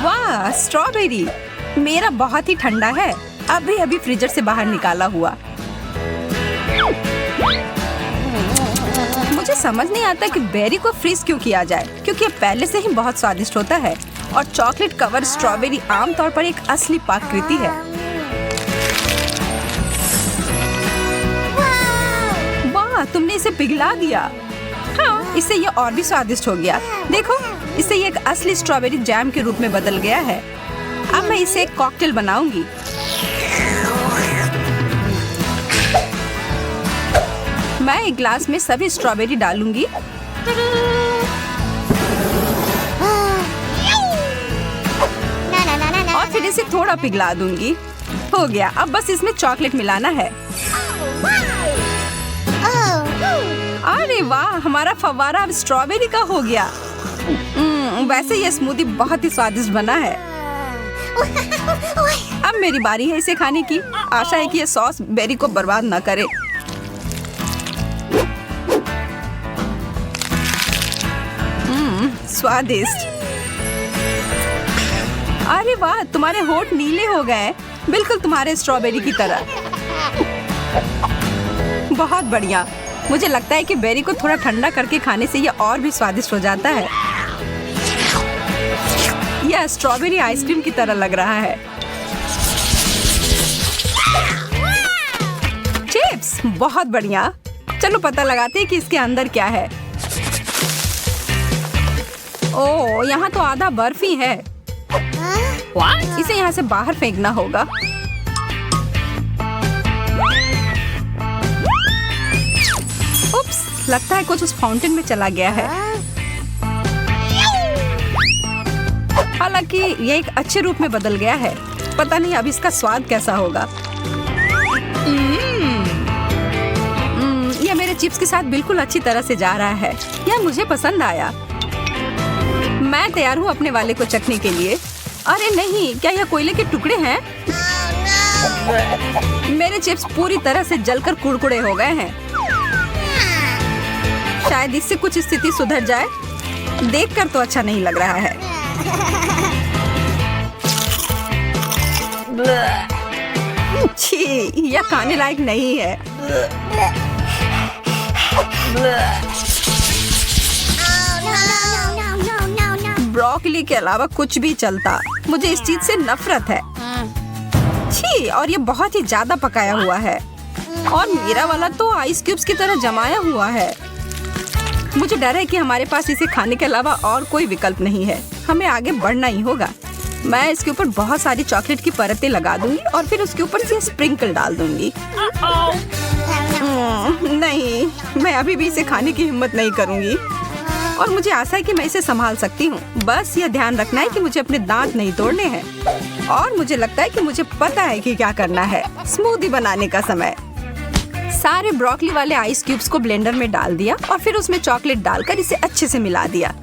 वाह, स्ट्रॉबेरी मेरा बहुत ही ठंडा है, अभी अभी फ्रीजर से बाहर निकाला हुआ। मुझे समझ नहीं आता कि बेरी को फ्रीज क्यों किया जाए, क्योंकि ये पहले से ही बहुत स्वादिष्ट होता है और चॉकलेट कवर स्ट्रॉबेरी आमतौर पर एक असली पाककृति है। वाह, तुमने इसे पिघला दिया। हाँ, इससे ये और भी स्वादिष्ट हो गया। देखो, इससे ये एक असली स्ट्रॉबेरी जैम के रूप में बदल गया है। अब मैं इसे एक कॉकटेल बनाऊंगी। मैं एक ग्लास में सभी स्ट्रॉबेरी डालूंगी और फिर इसे थोड़ा पिघला दूंगी। हो गया, अब बस इसमें चॉकलेट मिलाना है। अरे वाह, हमारा फव्वारा अब स्ट्रॉबेरी का हो गया। वैसे ये स्मूदी बहुत ही स्वादिष्ट बना है। अब मेरी बारी है इसे खाने की। आशा है कि ये सॉस बेरी को बर्बाद ना करे। स्वादिष्ट। अरे वाह, तुम्हारे होंठ नीले हो गए, बिल्कुल तुम्हारे स्ट्रॉबेरी की तरह। बहुत बढ़िया। मुझे लगता है कि बेरी को थोड़ा ठंडा करके खाने से यह और भी स्वादिष्ट हो जाता है। यह स्ट्रॉबेरी आइसक्रीम की तरह लग रहा है। चिप्स, बहुत बढ़िया। चलो पता लगाते हैं कि इसके अंदर क्या है। ओह, यहाँ तो आधा बर्फ ही है। इसे यहाँ से बाहर फेंकना होगा। उप्स, लगता है कुछ उस फाउंटेन में चला गया है। हालांकि ये एक अच्छे रूप में बदल गया है। पता नहीं अब इसका स्वाद कैसा होगा। यह मेरे चिप्स के साथ बिल्कुल अच्छी तरह से जा रहा है। यह मुझे पसंद आया। मैं तैयार हूँ अपने वाले को चखने के लिए। अरे नहीं, क्या यह कोयले के टुकड़े हैं? मेरे चिप्स पूरी तरह से जलकर कुड़कुड़े हो गए हैं। शायद इससे कुछ स्थिति सुधर जाए। देखकर तो अच्छा नहीं लग रहा है। छी, यह खाने लायक नहीं है। ब्रोकली के अलावा कुछ भी चलता। मुझे इस चीज से नफरत है। छी, और ये बहुत ही ज्यादा पकाया हुआ है और मेरा वाला तो आइस क्यूब्स की तरह जमाया हुआ है। मुझे डर है कि हमारे पास इसे खाने के अलावा और कोई विकल्प नहीं है। हमें आगे बढ़ना ही होगा। मैं इसके ऊपर बहुत सारी चॉकलेट की परतें लगा दूंगी और फिर उसके ऊपर से स्प्रिंकल डाल दूंगी। नहीं, मैं अभी भी इसे खाने की हिम्मत नहीं करूंगी और मुझे आशा है कि मैं इसे संभाल सकती हूँ। बस यह ध्यान रखना है कि मुझे अपने दांत नहीं तोड़ने हैं। और मुझे लगता है कि मुझे पता है कि क्या करना है। स्मूदी बनाने का समय। सारे ब्रोकली वाले आइस क्यूब्स को ब्लेंडर में डाल दिया और फिर उसमें चॉकलेट डालकर इसे अच्छे से मिला दिया।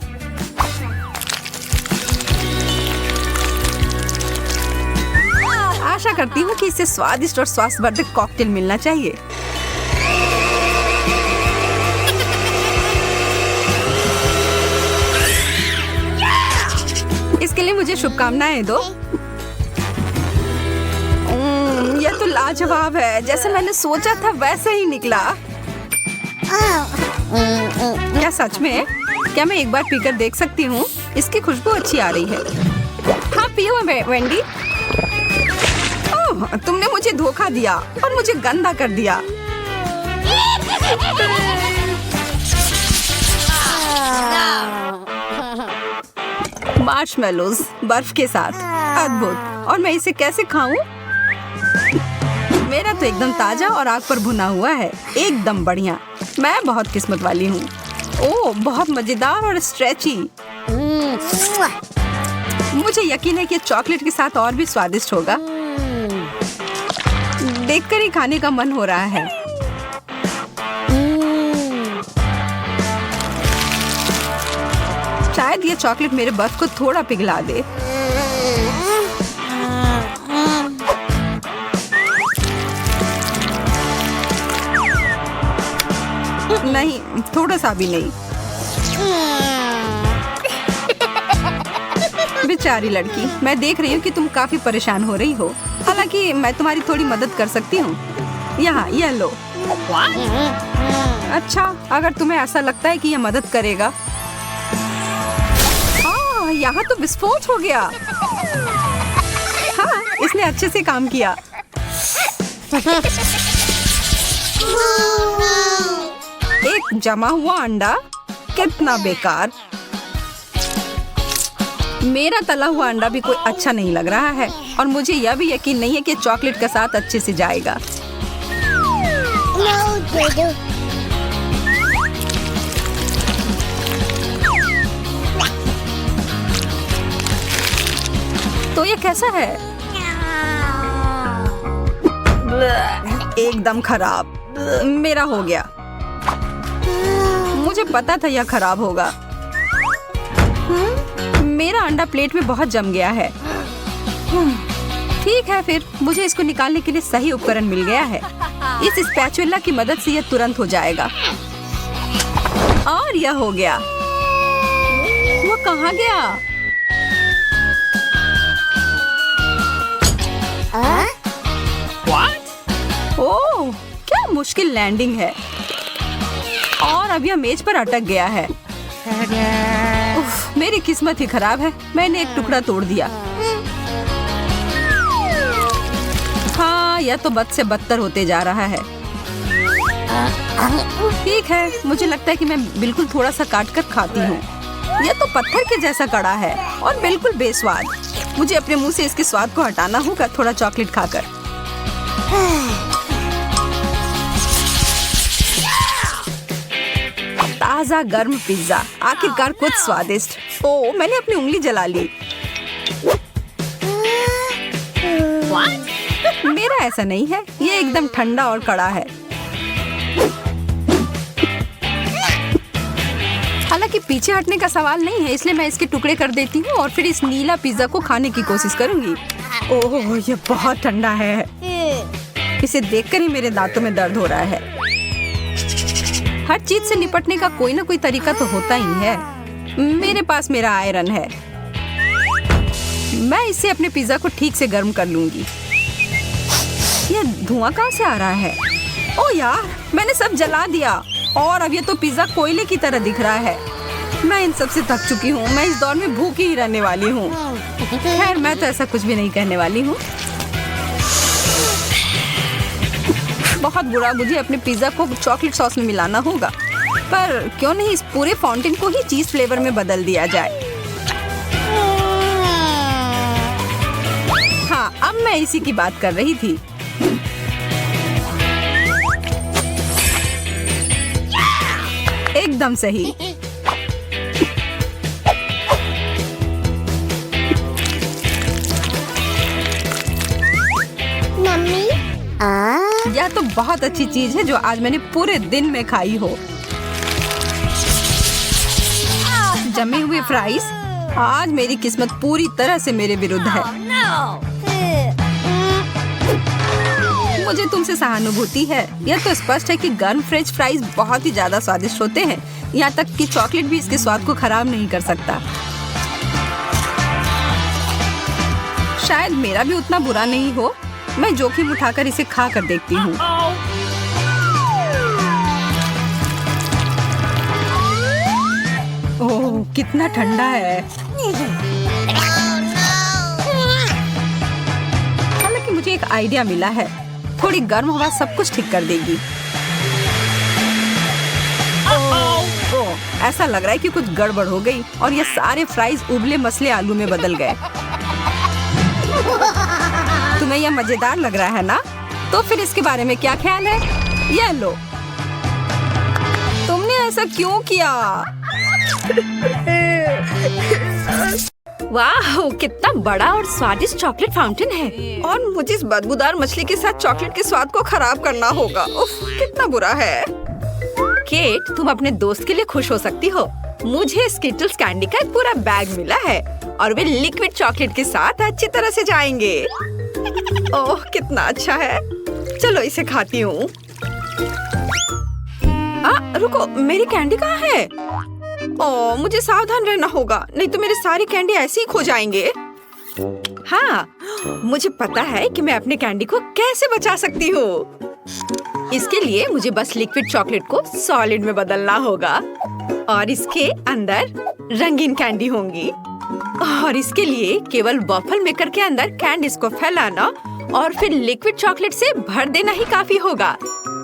आशा करती हूँ कि इसे स्वादिष्ट और स्वास्थ्यवर्धक कॉकटेल मिलना चाहिए। इसके लिए मुझे शुभकामनाएं दो। यह तो लाजवाब है। जैसे मैंने सोचा था वैसे ही निकला। क्या सच में? क्या मैं एक बार पीकर देख सकती हूँ? इसकी खुशबू अच्छी आ रही है। हाँ, पियो वेंडी। ओह, तुमने मुझे धोखा दिया और मुझे गंदा कर दिया। मार्शमेलोज बर्फ के साथ, अद्भुत। और मैं इसे कैसे खाऊं? मेरा तो एकदम ताजा और आग पर भुना हुआ है। एकदम बढ़िया। मैं बहुत किस्मत वाली हूँ। ओह, बहुत मजेदार और स्ट्रेची। मुझे यकीन है कि चॉकलेट के साथ और भी स्वादिष्ट होगा। देखकर ही खाने का मन हो रहा है। शायद ये चॉकलेट मेरे बर्फ को थोड़ा पिघला दे। नहीं, थोड़ा सा भी नहीं। बेचारी लड़की, मैं देख रही हूँ कि तुम काफी परेशान हो रही हो। हालांकि मैं तुम्हारी थोड़ी मदद कर सकती हूँ। यहाँ ये लो। अच्छा, अगर तुम्हें ऐसा लगता है कि यह मदद करेगा। यहाँ तो विस्फोट हो गया। हाँ, इसने अच्छे से काम किया। एक जमा हुआ अंडा, कितना बेकार। मेरा तला हुआ अंडा भी कोई अच्छा नहीं लग रहा है और मुझे यह भी यकीन नहीं है कि चॉकलेट के साथ अच्छे से जाएगा। तो ये कैसा है? एकदम खराब। मेरा हो गया। मुझे पता था यह खराब होगा। मेरा अंडा प्लेट में बहुत जम गया है। ठीक है, फिर मुझे इसको निकालने के लिए सही उपकरण मिल गया है। इस स्पैचुला की मदद से यह तुरंत हो जाएगा। और यह हो गया। वो कहाँ गया? ओह, क्या मुश्किल लैंडिंग है। और अब यह मेज पर अटक गया है। उफ, मेरी किस्मत ही खराब है। मैंने एक टुकड़ा तोड़ दिया। हाँ, यह तो बद से बदतर होते जा रहा है। ठीक है, मुझे लगता है कि मैं बिल्कुल थोड़ा सा काट कर खाती हूँ। यह तो पत्थर के जैसा कड़ा है और बिल्कुल बेस्वाद। मुझे अपने मुंह से इसके स्वाद को हटाना होगा थोड़ा चॉकलेट खाकर। ताजा गर्म पिज्जा, आखिरकार कुछ स्वादिष्ट। ओ, मैंने अपनी उंगली जला ली। मेरा ऐसा नहीं है, ये एकदम ठंडा और कड़ा है। हालांकि पीछे हटने का सवाल नहीं है, इसलिए मैं इसके टुकड़े कर देती हूँ और फिर इस नीला पिज्जा को खाने की कोशिश करूंगी। ओह, ये बहुत ठंडा है। इसे देखकर ही मेरे दांतों में दर्द हो रहा है। हर चीज से निपटने का कोई ना कोई तरीका तो होता ही है। मेरे पास मेरा आयरन है। मैं इससे अपने पिज्जा को ठीक से गर्म कर लूंगी। ये धुआं कहाँ से आ रहा है? ओ यार, मैंने सब जला दिया और अब ये तो पिज्जा कोयले की तरह दिख रहा है। मैं इन सब से थक चुकी हूँ। मैं इस दौर में भूखी ही रहने वाली हूँ। खैर, मैं तो ऐसा कुछ भी नहीं कहने वाली हूँ। बहुत बुरा, मुझे अपने पिज्जा को चॉकलेट सॉस में मिलाना होगा। पर क्यों नहीं इस पूरे फाउंटेन को ही चीज फ्लेवर में बदल दिया जाए। हाँ, अब मैं इसी की बात कर रही थी। एकदम सही। मम्मी, यह तो बहुत अच्छी चीज है जो आज मैंने पूरे दिन में खाई हो। जमे हुए फ्राइज। आज मेरी किस्मत पूरी तरह से मेरे विरुद्ध है। मुझे तुमसे सहानुभूति है। यह तो स्पष्ट है कि गर्म फ्रेंच फ्राइज बहुत ही ज्यादा स्वादिष्ट होते हैं। यहाँ तक कि चॉकलेट भी इसके स्वाद को खराब नहीं कर सकता। शायद मेरा भी उतना बुरा नहीं हो। मैं जोखिम उठाकर इसे खा कर देखती हूँ। ओह, कितना ठंडा है। हालांकि मुझे एक आइडिया मिला है। थोड़ी गर्म हवा सब कुछ ठीक कर देगी। ओह, ऐसा लग रहा है कि कुछ गड़बड़ हो गई और ये सारे फ्राइज उबले मसले आलू में बदल गए। तुम्हें यह मजेदार लग रहा है ना? तो फिर इसके बारे में क्या ख्याल है? ये लो। तुमने ऐसा क्यों किया? वाह, कितना बड़ा और स्वादिष्ट चॉकलेट फाउंटेन है। और मुझे इस बदबूदार मछली के साथ चॉकलेट के स्वाद को खराब करना होगा। उफ, कितना बुरा है। केट, तुम अपने दोस्त के लिए खुश हो सकती हो। मुझे स्किटल्स कैंडी का एक पूरा बैग मिला है और वे लिक्विड चॉकलेट के साथ अच्छी तरह से जाएंगे। ओह, कितना अच्छा है। चलो इसे खाती हूँ। रुको, मेरी कैंडी कहाँ है? ओह, मुझे सावधान रहना होगा, नहीं तो मेरे सारी कैंडी ऐसे ही खो जाएंगे। हाँ, मुझे पता है कि मैं अपने कैंडी को कैसे बचा सकती हूँ। इसके लिए मुझे बस लिक्विड चॉकलेट को सॉलिड में बदलना होगा और इसके अंदर रंगीन कैंडी होंगी। और इसके लिए केवल वॉफल मेकर के अंदर कैंडीज को फैलाना और फिर लिक्विड चॉकलेट से भर देना ही काफी होगा।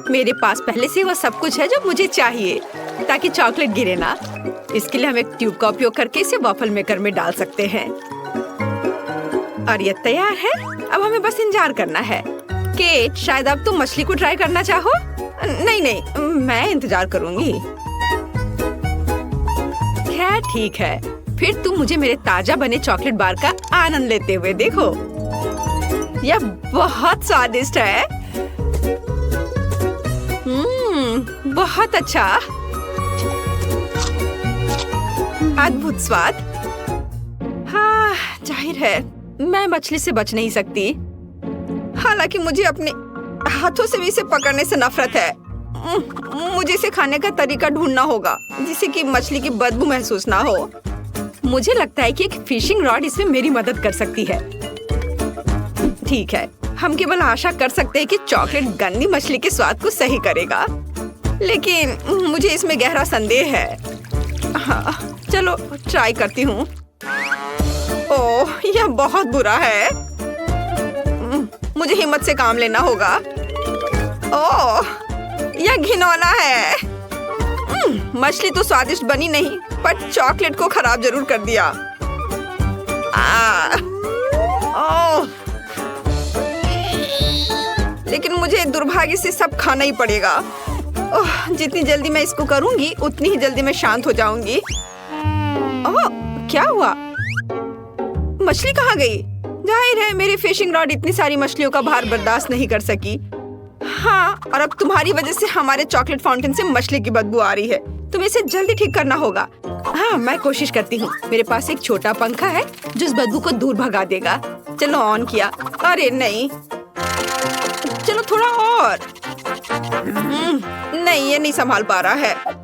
मेरे पास पहले से वो सब कुछ है जो मुझे चाहिए ताकि चॉकलेट गिरे ना। इसके लिए हम एक ट्यूब का उपयोग करके इसे वॉफल मेकर में डाल सकते हैं। और ये तैयार है। अब हमें बस इंतजार करना है। केट, शायद अब तुम मछली को ट्राई करना चाहो? नहीं, मैं इंतजार करूंगी। खैर ठीक है, फिर तुम मुझे मेरे ताजा बने चॉकलेट बार का आनंद लेते हुए देखो। यह बहुत स्वादिष्ट है। बहुत अच्छा, अद्भुत स्वाद। हाँ, जाहिर है मैं मछली से बच नहीं सकती। हालांकि मुझे अपने हाथों से भी इसे पकड़ने से नफरत है। मुझे इसे खाने का तरीका ढूंढना होगा जिससे कि मछली की बदबू महसूस ना हो। मुझे लगता है कि एक फिशिंग रॉड इसमें मेरी मदद कर सकती है। ठीक है, हम केवल आशा कर सकते हैं कि चॉकलेट गंदी मछली के स्वाद को सही करेगा, लेकिन मुझे इसमें गहरा संदेह है। हाँ, चलो ट्राई करती हूँ। ओह, यह बहुत बुरा है। मुझे हिम्मत से काम लेना होगा। ओह, यह घिनौना है। मछली तो स्वादिष्ट बनी नहीं, पर चॉकलेट को खराब जरूर कर दिया। ओह, लेकिन मुझे दुर्भाग्य से सब खाना ही पड़ेगा। ओह, जितनी जल्दी मैं इसको करूंगी उतनी ही जल्दी मैं शांत हो जाऊंगी। ओह, क्या हुआ? मछली कहाँ गई? जाहिर है मेरी फिशिंग रॉड इतनी सारी मछलियों का भार बर्दाश्त नहीं कर सकी। हाँ, और अब तुम्हारी वजह से हमारे चॉकलेट फाउंटेन से मछली की बदबू आ रही है। तुम्हें इसे जल्दी ठीक करना होगा। हाँ, मैं कोशिश करती हूँ। मेरे पास एक छोटा पंखा है जो इस बदबू को दूर भगा देगा। चलो ऑन किया। अरे नहीं, चलो थोड़ा और। नहीं, ये नहीं संभाल पा रहा है।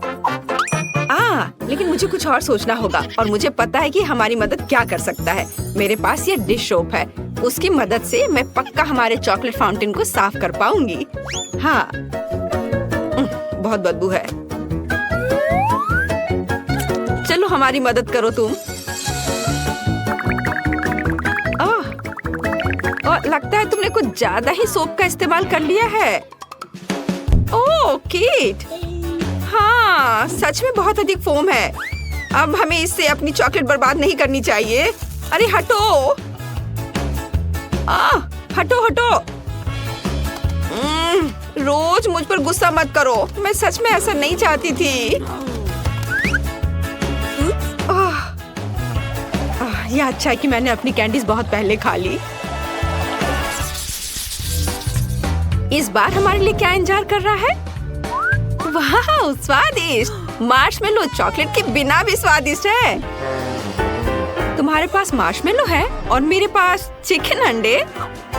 लेकिन मुझे कुछ और सोचना होगा और मुझे पता है कि हमारी मदद क्या कर सकता है। मेरे पास ये डिश सोप है, उसकी मदद से मैं पक्का हमारे चॉकलेट फाउंटेन को साफ कर पाऊंगी। हाँ, बहुत बदबू है। चलो हमारी मदद करो तुम। लगता है तुमने कुछ ज्यादा ही सोप का इस्तेमाल कर लिया है। ओह केट, हाँ सच में बहुत अधिक फोम है। अब हमें इससे अपनी चॉकलेट बर्बाद नहीं करनी चाहिए। अरे हटो, हटो हटो। रोज मुझ पर गुस्सा मत करो, मैं सच में ऐसा नहीं चाहती थी। यह अच्छा है कि मैंने अपनी कैंडीज बहुत पहले खा ली। इस बार हमारे लिए क्या इंतजार कर रहा है? वाह, स्वादिष्ट मार्शमेलो चॉकलेट के बिना भी स्वादिष्ट है। तुम्हारे पास मार्शमेलो है और मेरे पास चिकन अंडे।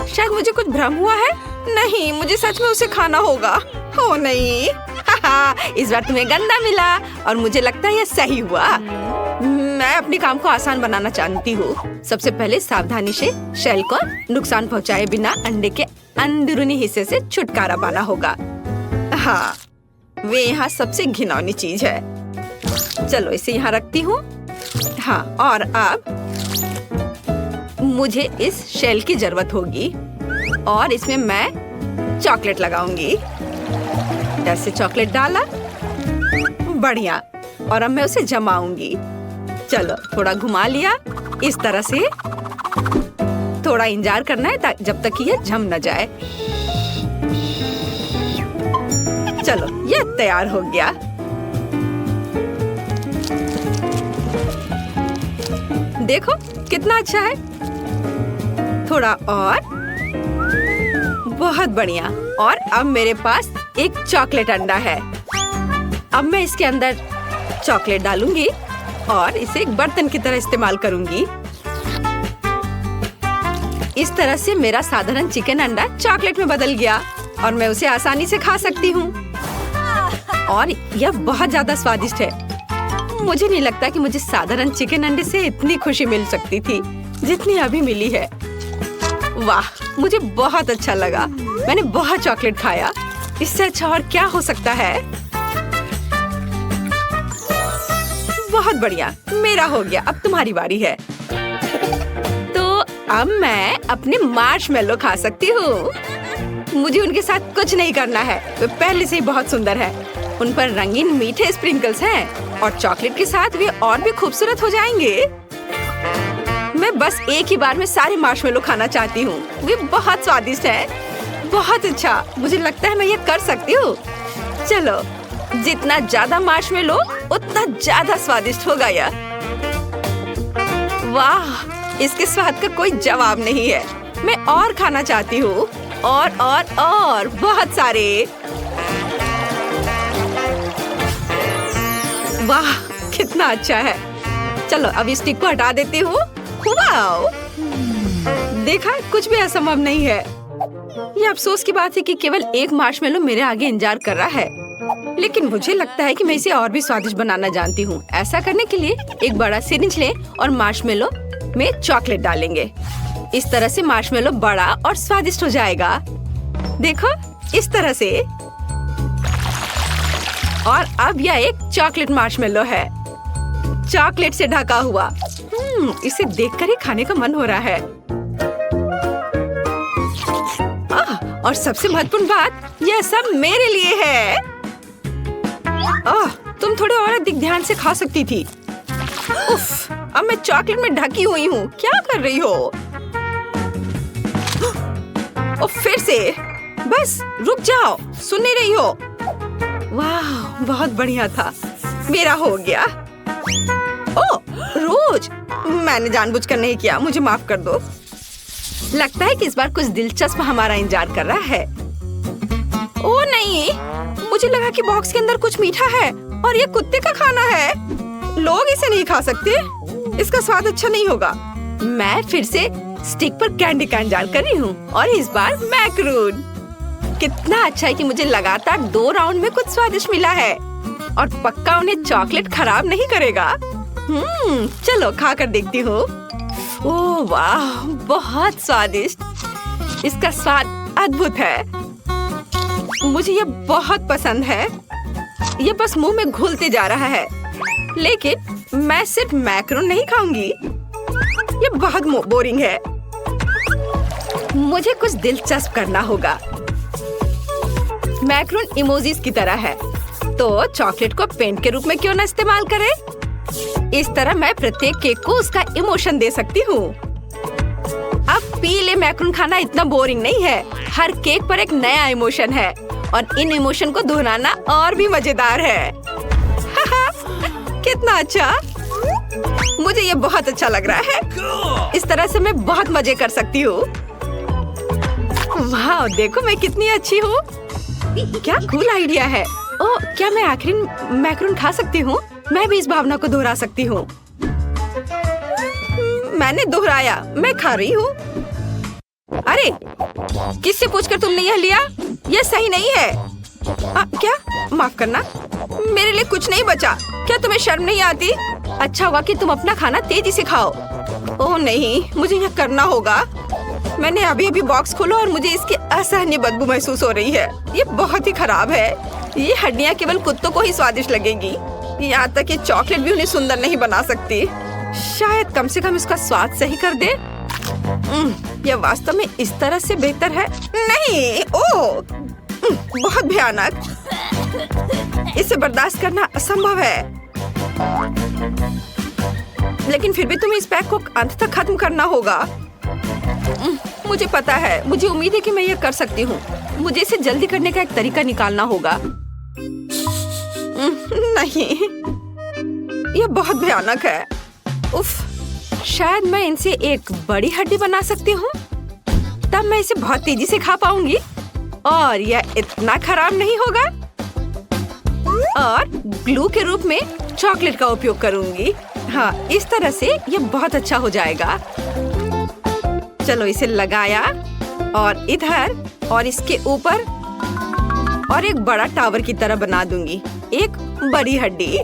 शायद मुझे कुछ भ्रम हुआ है। नहीं, मुझे सच में उसे खाना होगा। हो नहीं, इस बार तुम्हें गंदा मिला और मुझे लगता है यह सही हुआ। मैं अपने काम को आसान बनाना चाहती हूँ। सबसे पहले सावधानी से शेल को नुकसान पहुँचाए बिना अंडे के अंदरूनी हिस्से से छुटकारा पाना होगा। हाँ, वे यहाँ सबसे घिनौनी चीज है। चलो इसे यहाँ रखती हूँ। हाँ, और अब मुझे इस शेल की जरूरत होगी और इसमें मैं चॉकलेट लगाऊंगी। ऐसे चॉकलेट डाला, बढ़िया। और अब मैं उसे जमाऊंगी। चलो थोड़ा घुमा लिया इस तरह से। थोड़ा इंतजार करना है जब तक कि यह जम न जाए। चलो यह तैयार हो गया। देखो कितना अच्छा है। थोड़ा और, बहुत बढ़िया। और अब मेरे पास एक चॉकलेट अंडा है। अब मैं इसके अंदर चॉकलेट डालूंगी और इसे एक बर्तन की तरह इस्तेमाल करूंगी। इस तरह से मेरा साधारण चिकन अंडा चॉकलेट में बदल गया और मैं उसे आसानी से खा सकती हूँ। और यह बहुत ज्यादा स्वादिष्ट है। मुझे नहीं लगता कि मुझे साधारण चिकन अंडे से इतनी खुशी मिल सकती थी जितनी अभी मिली है। वाह, मुझे बहुत अच्छा लगा। मैंने बहुत चॉकलेट खाया। इससे अच्छा और क्या हो सकता है। बहुत बढ़िया, मेरा हो गया। अब तुम्हारी बारी है। तो अब मैं अपने मार्शमेलो खा सकती हूँ। मुझे उनके साथ कुछ नहीं करना है, वे पहले से ही बहुत सुंदर है। उन पर रंगीन मीठे स्प्रिंकल्स हैं और चॉकलेट के साथ वे और भी खूबसूरत हो जाएंगे। मैं बस एक ही बार में सारे मार्शमेलो खाना चाहती हूँ। वे बहुत स्वादिष्ट है। बहुत अच्छा, मुझे लगता है मैं ये कर सकती हूँ। चलो, जितना ज्यादा मार्शमेलो उतना ज्यादा स्वादिष्ट होगा यह। वाह, इसके स्वाद का कोई जवाब नहीं है। मैं और खाना चाहती हूँ, और बहुत सारे। वाह, कितना अच्छा है। चलो अब इस स्टिक को हटा देती हूँ। वाओ, देखा, कुछ भी असंभव नहीं है। ये अफसोस की बात है कि केवल एक मार्शमेलो मेरे आगे इंतजार कर रहा है, लेकिन मुझे लगता है कि मैं इसे और भी स्वादिष्ट बनाना जानती हूँ। ऐसा करने के लिए एक बड़ा सिरिंज लें और मार्शमेलो में चॉकलेट डालेंगे। इस तरह से मार्शमेलो बड़ा और स्वादिष्ट हो जाएगा। देखो, इस तरह से। और अब यह एक चॉकलेट मार्शमेलो है, चॉकलेट से ढका हुआ। इसे देखकर ही खाने का मन हो रहा है। और सबसे महत्वपूर्ण बात, यह सब मेरे लिए है। तुम थोड़े और अधिक ध्यान से खा सकती थी। उफ, अब मैं चॉकलेट में ढकी हुई हूँ। क्या कर रही हो? फिर से। बस रुक जाओ, सुन नहीं रही हो? वाह, बहुत बढ़िया था। मेरा हो गया। ओह, रोज, मैंने जानबूझकर नहीं किया, मुझे माफ कर दो। लगता है कि इस बार कुछ दिलचस्प हमारा इंतजार कर रहा है। ओह नहीं, मुझे लगा कि बॉक्स के अंदर कुछ मीठा है और ये कुत्ते का खाना है। लोग इसे नहीं खा सकते, इसका स्वाद अच्छा नहीं होगा। मैं फिर से स्टिक पर कैंडी का इंतजार कर रही हूँ और इस बार मैक्रून। कितना अच्छा है कि मुझे लगातार 2 राउंड में कुछ स्वादिष्ट मिला है और पक्का उन्हें चॉकलेट खराब नहीं करेगा। चलो खा कर देखती हूँ। ओह वाह, बहुत स्वादिष्ट। इसका स्वाद अद्भुत है। मुझे ये बहुत पसंद है। ये बस मुंह में घुलते जा रहा है। लेकिन मैं सिर्फ मैक्रोन नहीं खाऊंगी, ये बहुत बोरिंग है। मुझे कुछ दिलचस्प करना होगा। मैक्रोन इमोजीज की तरह है, तो चॉकलेट को पेंट के रूप में क्यों ना इस्तेमाल करें? इस तरह मैं प्रत्येक केक को उसका इमोशन दे सकती हूँ। अब पीले मैक्रोन खाना इतना बोरिंग नहीं है। हर केक पर एक नया इमोशन है और इन इमोशन को दोहराना और भी मजेदार है। कितना अच्छा, मुझे ये बहुत अच्छा लग रहा है। इस तरह से मैं बहुत मजे कर सकती हूँ। वाह, देखो मैं कितनी अच्छी हूँ। क्या कूल आइडिया है। ओह, क्या मैं आखिरी मैक्रोन खा सकती हूँ? मैं भी इस भावना को दोहरा सकती हूँ। मैंने दोहराया, मैं खा रही हूँ। अरे, किससे पूछकर तुमने यह लिया? यह सही नहीं है। क्या? माफ करना, मेरे लिए कुछ नहीं बचा। क्या तुम्हें शर्म नहीं आती? अच्छा हुआ कि तुम अपना खाना तेजी से खाओ। ओह नहीं, मुझे यह करना होगा। मैंने अभी अभी बॉक्स खोला और मुझे इसकी असहनीय बदबू महसूस हो रही है। ये बहुत ही खराब है। ये हड्डियाँ केवल कुत्तों को ही स्वादिष्ट लगेंगी। यहाँ तक कि चॉकलेट भी उन्हें सुंदर नहीं बना सकती। शायद कम से कम इसका स्वाद सही कर दे। यह वास्तव में इस तरह से बेहतर है। नहीं, ओह, बहुत भयानक। इसे बर्दाश्त करना असंभव है। लेकिन फिर भी तुम्हें इस पैक को अंत तक खत्म करना होगा। मुझे पता है, मुझे उम्मीद है कि मैं यह कर सकती हूँ। मुझे इसे जल्दी करने का एक तरीका निकालना होगा। नहीं, यह बहुत भयानक है। उफ, शायद मैं इनसे एक बड़ी हड्डी बना सकती हूँ, तब मैं इसे बहुत तेजी से खा पाऊंगी और यह इतना खराब नहीं होगा। और ग्लू के रूप में चॉकलेट का उपयोग करूंगी। हाँ, इस तरह से ये बहुत अच्छा हो जाएगा। चलो इसे लगाया और इधर और इसके ऊपर और एक बड़ा टावर की तरह बना दूंगी, एक बड़ी हड्डी,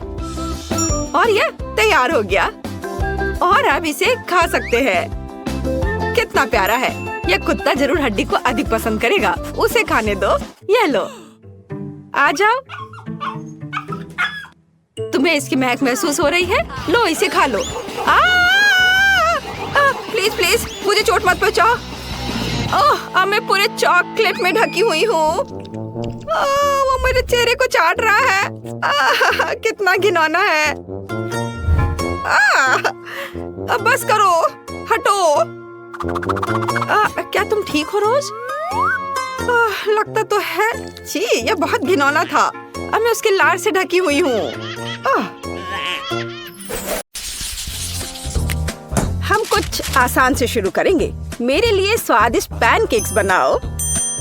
और यह तैयार हो गया। और अब इसे खा सकते हैं। कितना प्यारा है। यह कुत्ता जरूर हड्डी को अधिक पसंद करेगा। उसे खाने दो। ये लो, आ जाओ। तुम्हें इसकी महक महसूस हो रही है? लो इसे खा लो। प्लीज प्लीज मुझे चोट मत पहुंचाओ। अब मैं पूरे चॉकलेट में ढकी हुई हूँ। वो मेरे चेहरे को चाट रहा है। कितना घिनौना है। अब बस करो, हटो। क्या तुम ठीक हो रोज? लगता तो है। छी, यह बहुत घिनौना था। अब मैं उसके लार से ढकी हुई हूँ। हम कुछ आसान से शुरू करेंगे। मेरे लिए स्वादिष्ट पैनकेक्स बनाओ।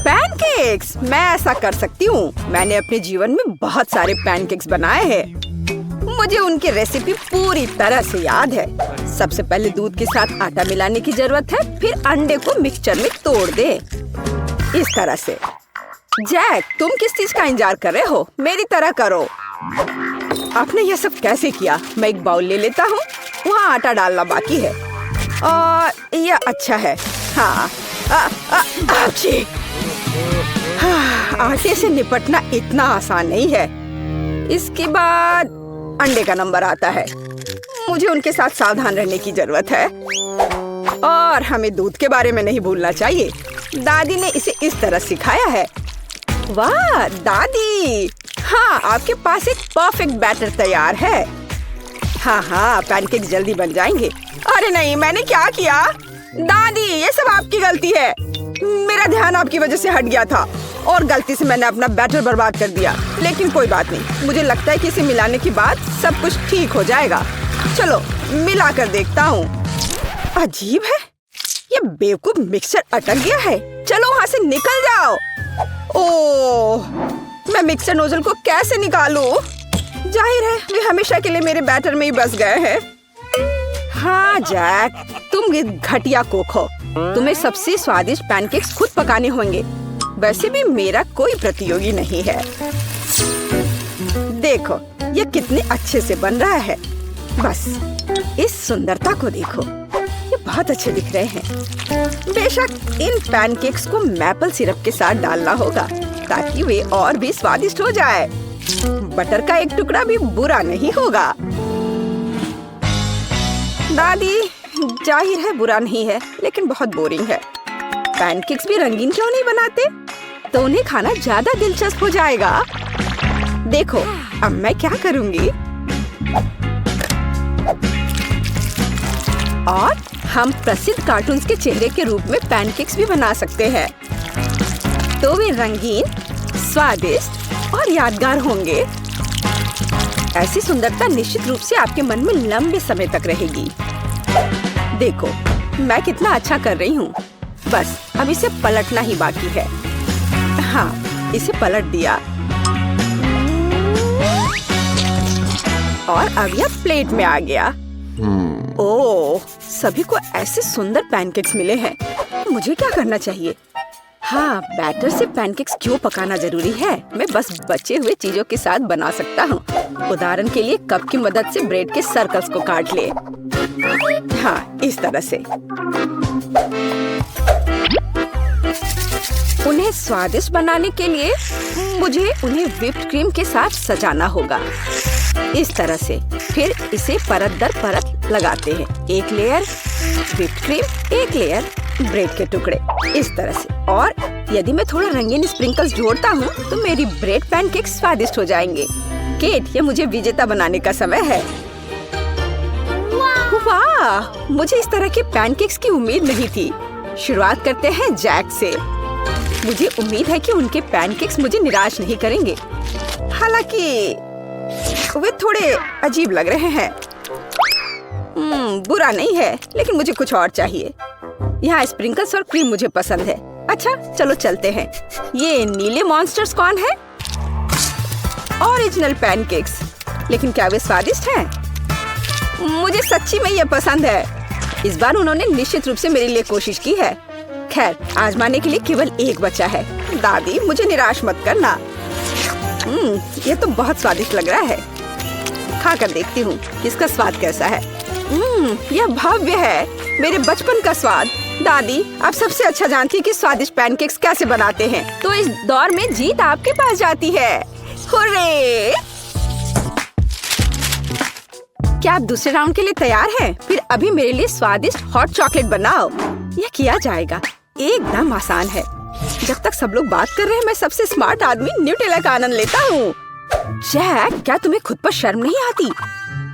पैनकेक्स? मैं ऐसा कर सकती हूँ। मैंने अपने जीवन में बहुत सारे पैनकेक्स बनाए हैं। मुझे उनकी रेसिपी पूरी तरह से याद है। सबसे पहले दूध के साथ आटा मिलाने की जरूरत है, फिर अंडे को मिक्सचर में तोड़ दे, इस तरह से। जैक, तुम किस चीज का इंतजार कर रहे हो? मेरी तरह करो। आपने यह सब कैसे किया? मैं एक बाउल ले लेता हूँ। वहाँ आटा डालना बाकी है और यह अच्छा है। हाँ, आटे से निपटना इतना आसान नहीं है। इसके बाद अंडे का नंबर आता है। मुझे उनके साथ सावधान रहने की जरूरत है और हमें दूध के बारे में नहीं भूलना चाहिए। दादी ने इसे इस तरह सिखाया है। वाह दादी! हाँ, आपके पास एक परफेक्ट बैटर तैयार है। हाँ, पैनकेक जल्दी बन जाएंगे। अरे नहीं, मैंने क्या किया? दादी, ये सब आपकी गलती है। मेरा ध्यान आपकी वजह से हट गया था और गलती से मैंने अपना बैटर बर्बाद कर दिया। लेकिन कोई बात नहीं, मुझे लगता है कि इसे मिलाने के बाद सब कुछ ठीक हो जाएगा। चलो मिला कर देखता हूँ। अजीब है, ये बेवकूफ मिक्सचर अटक गया है। चलो वहाँ से निकल जाओ। ओह, मैं मिक्सचर नोजल को कैसे निकालूं? जाहिर है वे हमेशा के लिए मेरे बैटर में ही बस गए हैं। हाँ जैक, तुम घटिया कुक हो। तुम्हें सबसे स्वादिष्ट पैनकेक्स खुद पकाने होंगे। वैसे भी मेरा कोई प्रतियोगी नहीं है। देखो ये कितने अच्छे से बन रहा है। बस इस सुंदरता को देखो, ये बहुत अच्छे दिख रहे हैं। बेशक इन पैनकेक्स को मैपल सिरप के साथ डालना होगा ताकि वे और भी स्वादिष्ट हो जाए। बटर का एक टुकड़ा भी बुरा नहीं होगा। दादी, जाहिर है बुरा नहीं है, लेकिन बहुत बोरिंग है। पैनकेक्स भी रंगीन क्यों नहीं बनाते? तो उन्हें खाना ज्यादा दिलचस्प हो जाएगा। देखो अब मैं क्या करूंगी। और हम प्रसिद्ध कार्टून्स के चेहरे के रूप में पैनकेक्स भी बना सकते हैं। तो वे रंगीन, स्वादिष्ट और यादगार होंगे। ऐसी सुंदरता निश्चित रूप से आपके मन में लंबे समय तक रहेगी। देखो मैं कितना अच्छा कर रही हूँ। बस अब इसे पलटना ही बाकी है। हाँ, इसे पलट दिया और अब यह प्लेट में आ गया। ओह, सभी को ऐसे सुंदर पैनकेक्स मिले हैं। मुझे क्या करना चाहिए? हाँ, बैटर से पैनकेक्स क्यों पकाना जरूरी है? मैं बस बचे हुए चीजों के साथ बना सकता हूँ। उदाहरण के लिए कप की मदद से ब्रेड के सर्कल्स को काट ले। हाँ, इस तरह से। उन्हें स्वादिष्ट बनाने के लिए मुझे उन्हें व्हिप्ड क्रीम के साथ सजाना होगा, इस तरह से। फिर इसे परत दर परत लगाते हैं। एक लेयर व्हिप्ड क्रीम, एक लेयर ब्रेड के टुकड़े, इस तरह से। और यदि मैं थोड़ा रंगीन स्प्रिंकल्स जोड़ता हूँ तो मेरी ब्रेड पैनकेक्स स्वादिष्ट हो जाएंगे। केट, ये मुझे विजेता बनाने का समय है। वाह, मुझे इस तरह के पैनकेक्स की उम्मीद नहीं थी। शुरुआत करते हैं जैक से। मुझे उम्मीद है कि उनके पैनकेक्स मुझे निराश नहीं करेंगे। हालांकि वे थोड़े अजीब लग रहे हैं। बुरा नहीं है, लेकिन मुझे कुछ और चाहिए। यहाँ स्प्रिंकल्स और क्रीम मुझे पसंद है। अच्छा, चलो चलते हैं। ये नीले मॉन्स्टर्स कौन है? Original pancakes. लेकिन क्या वे स्वादिष्ट हैं? मुझे सच्ची में ये पसंद है। इस बार उन्होंने निश्चित रूप से मेरे लिए कोशिश की है। खैर, आजमाने के लिए केवल एक बचा है। दादी, मुझे निराश मत करना। ये तो बहुत स्वादिष्ट लग रहा है। खाकर देखती हूँ इसका स्वाद कैसा है। यह भव्य है, मेरे बचपन का स्वाद। दादी, आप सबसे अच्छा जानती हैं कि स्वादिष्ट पैनकेक्स कैसे बनाते हैं, तो इस दौर में जीत आपके पास जाती है। हुर्रे! क्या आप दूसरे राउंड के लिए तैयार हैं? फिर अभी मेरे लिए स्वादिष्ट हॉट चॉकलेट बनाओ। यह किया जाएगा, एकदम आसान है। जब तक सब लोग बात कर रहे हैं, मैं सबसे स्मार्ट आदमी न्यूटेला का आनंद लेता हूँ। जैक, क्या तुम्हें खुद पर शर्म नहीं आती?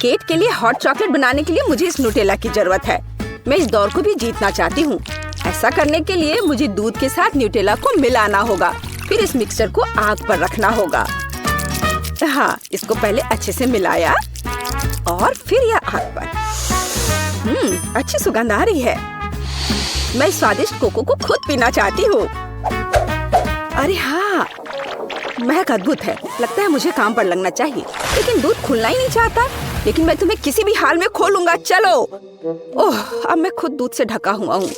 केट के लिए हॉट चॉकलेट बनाने के लिए मुझे इस न्यूटेला की जरूरत है। मैं इस दौर को भी जीतना चाहती हूँ। ऐसा करने के लिए मुझे दूध के साथ न्यूटेला को मिलाना होगा। फिर इस मिक्सचर को आग पर रखना होगा। हाँ, इसको पहले अच्छे से मिलाया और फिर यह आग पर। अच्छी सुगंध आ रही है। मैं स्वादिष्ट कोको को खुद पीना चाहती हूँ। अरे हाँ, महक अद्भुत है। लगता है मुझे काम पर लगना चाहिए, लेकिन दूध खुलना ही नहीं चाहता। लेकिन मैं तुम्हें किसी भी हाल में खोलूंगा। चलो। ओह, अब मैं खुद दूध से ढका हुआ हूँ।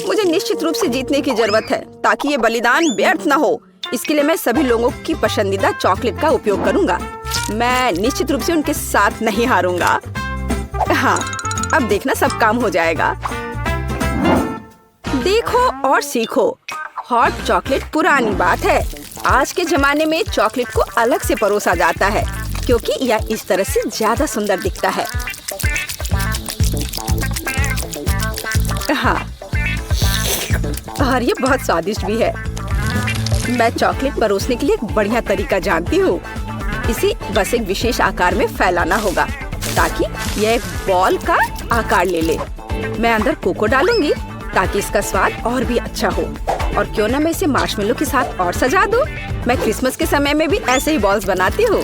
मुझे निश्चित रूप से जीतने की जरूरत है ताकि ये बलिदान व्यर्थ न हो। इसके लिए मैं सभी लोगों की पसंदीदा चॉकलेट का उपयोग करूंगा। मैं निश्चित रूप से उनके साथ नहीं हारूंगा। हाँ, अब देखना सब काम हो जाएगा। देखो और सीखो। हॉट चॉकलेट पुरानी बात है। आज के जमाने में चॉकलेट को अलग से परोसा जाता है क्योंकि यह इस तरह से ज्यादा सुंदर दिखता है। हाँ, और ये बहुत स्वादिष्ट भी है। मैं चॉकलेट परोसने के लिए एक बढ़िया तरीका जानती हूँ। इसे बस एक विशेष आकार में फैलाना होगा ताकि यह एक बॉल का आकार ले ले। मैं अंदर कोको डालूंगी ताकि इसका स्वाद और भी अच्छा हो। और क्यों ना मैं इसे मार्शमेलो के साथ और सजा दूं। मैं क्रिसमस के समय में भी ऐसे ही बॉल्स बनाती हूँ।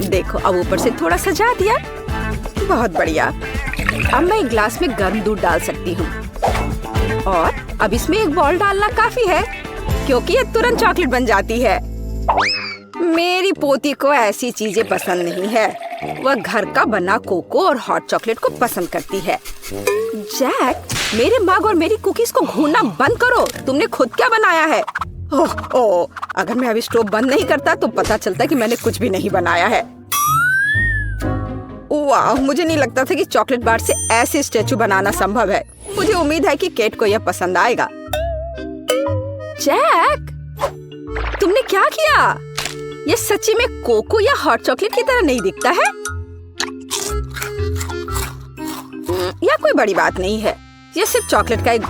देखो, अब ऊपर से थोड़ा सजा दिया। बहुत बढ़िया। अब मैं एक ग्लास में गर्म दूध डाल सकती हूँ और अब इसमें एक बॉल डालना काफी है क्योंकि ये तुरंत चॉकलेट बन जाती है। मेरी पोती को ऐसी चीजें पसंद नहीं है। वह घर का बना कोको और हॉट चॉकलेट को पसंद करती है। जैक, मेरे मग और मेरी कुकीज को घूरना बंद करो। तुमने खुद क्या बनाया है? ओह, अगर मैं अभी स्टोव बंद नहीं करता तो पता चलता कि मैंने कुछ भी नहीं बनाया है। वाह, मुझे नहीं लगता था कि चॉकलेट बार से ऐसे स्टैचू बनाना संभव है। मुझे उम्मीद है कि केट को यह पसंद आएगा। जैक, तुमने क्या किया? यह सच्ची में कोको या हॉट चॉकलेट की तरह नहीं दिखता है। यह कोई बड़ी बात नहीं है। यह सिर्फ चॉकलेट का एक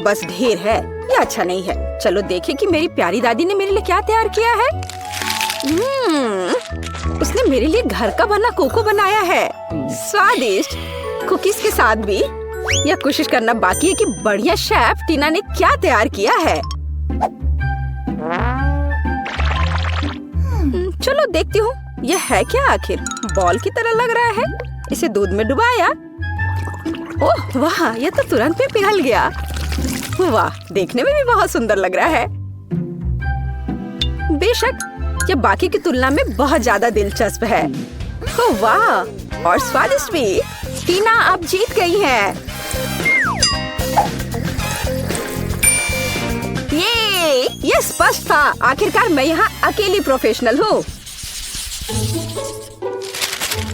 बस ढेर है। यह अच्छा नहीं है। चलो देखें कि मेरी प्यारी दादी ने मेरे लिए क्या तैयार किया है। उसने मेरे लिए घर का बना कोको बनाया है। स्वादिष्ट कुकीज के साथ भी। यह कोशिश करना बाकी है कि बढ़िया शेफ टीना ने क्या तैयार किया है। चलो देखती हूँ यह है क्या आखिर। बॉल की तरह लग रहा है। इसे दूध में डुबाया। ओह वाह, यह तो तुरंत में पिघल गया। वाह, देखने में भी बहुत सुंदर लग रहा है। बेशक यह बाकी की तुलना में बहुत ज्यादा दिलचस्प है। ओह वाह, और स्वादिष्ट भी। टीना आप जीत गई हैं। ये स्पष्ट था। आखिरकार मैं यहाँ अकेली प्रोफेशनल हूँ।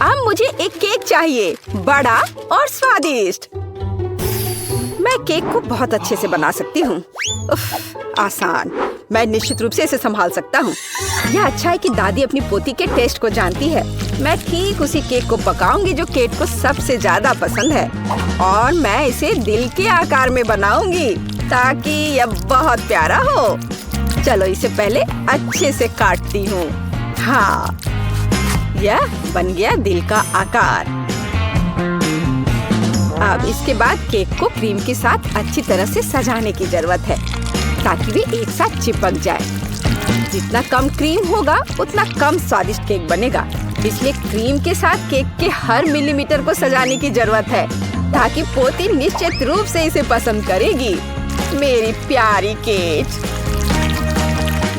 अब मुझे एक केक चाहिए, बड़ा और स्वादिष्ट। मैं केक को बहुत अच्छे से बना सकती हूँ। आसान। मैं निश्चित रूप से इसे संभाल सकता हूँ। यह अच्छा है कि दादी अपनी पोती के टेस्ट को जानती है। मैं ठीक उसी केक को पकाऊंगी जो केट को सबसे ज्यादा पसंद है और मैं इसे दिल के आकार में बनाऊंगी ताकि यह बहुत प्यारा हो। चलो इसे पहले अच्छे से काटती हूँ। हाँ, यह बन गया दिल का आकार। अब इसके बाद केक को क्रीम के साथ अच्छी तरह से सजाने की जरूरत है ताकि वे एक साथ चिपक जाए। जितना कम क्रीम होगा उतना कम स्वादिष्ट केक बनेगा। इसलिए क्रीम के साथ केक के हर मिलीमीटर को सजाने की जरूरत है ताकि पोती निश्चित रूप से इसे पसंद करेगी। मेरी प्यारी केट,